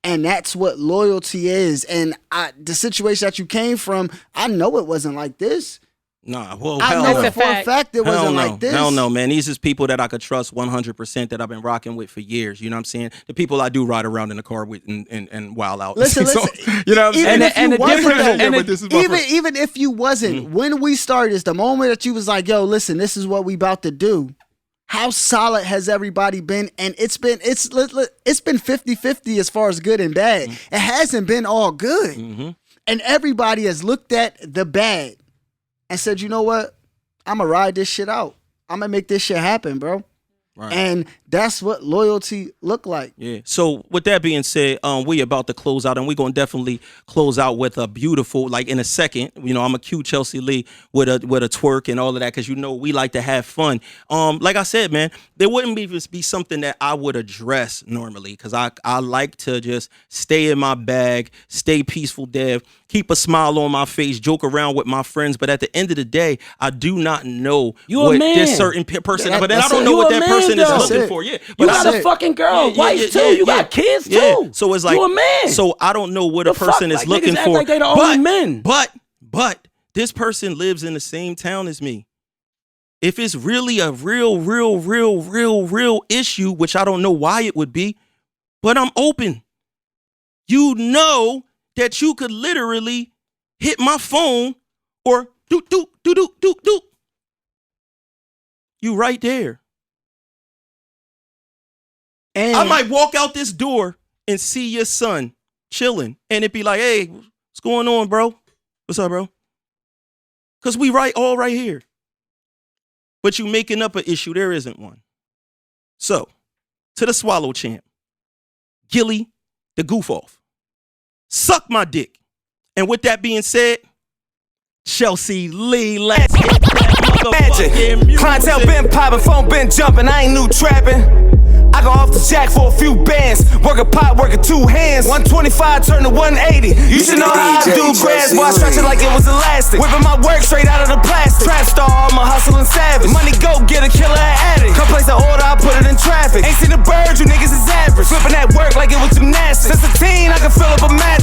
And that's what loyalty is. And the situation that you came from, I know it wasn't like this. Nah, well, I know for a fact it wasn't like this. Hell no, man. These is people that I could trust 100% that I've been rocking with for years. You know what I'm saying? The people I do ride around in the car with and wild out. Listen. You know what I'm saying? Even if you wasn't, when we started this, the moment that you was like, yo, listen, this is what we about to do. How solid has everybody been? And it's been 50-50 as far as good and bad. It hasn't been all good. And everybody has looked at the bad and said, you know what? I'm going to ride this shit out. I'm going to make this shit happen, bro. Right. And that's what loyalty look like. Yeah. So with that being said, we about to close out, and we're gonna definitely close out with a beautiful, like in a second. You know, I'm a cue Chelsea Lee with a twerk and all of that, because you know we like to have fun. Like I said, man, there wouldn't be something that I would address normally, because I like to just stay in my bag, stay peaceful, Dev, keep a smile on my face, joke around with my friends. But at the end of the day, I do not know what this certain person, but then I don't know what that person is looking for. Yeah, but you got a fucking girl, wife too. You got kids too. So it's like, you a man. So I don't know what a person is looking for. Like they the only men. But this person lives in the same town as me. If it's really a real issue, which I don't know why it would be, but I'm open. You know that you could literally hit my phone or do. You right there. And I might walk out this door and see your son chilling, and it be like, hey, what's going on, bro? What's up, bro? Because we all right here. But you making up an issue, there isn't one. So, to the swallow champ, Gillie, the goof off, suck my dick. And with that being said, Chelsea Lee, let's get that motherfucking music. Clientele been popping, phone been jumping, I ain't new trapping. I go off the jack for a few bands. Work a pot, working 2 hands. 125 turn to 180. You should know how I do grass, boy. I stretch it like it was elastic. Whipping my work straight out of the plastic. Trap star, I'm a hustling savage. Money go, get a killer addict. Come place an order, I put it in traffic. Ain't seen the birds, you niggas is average. Flipping that work like it was gymnastics. Since a teen, I can fill up a match.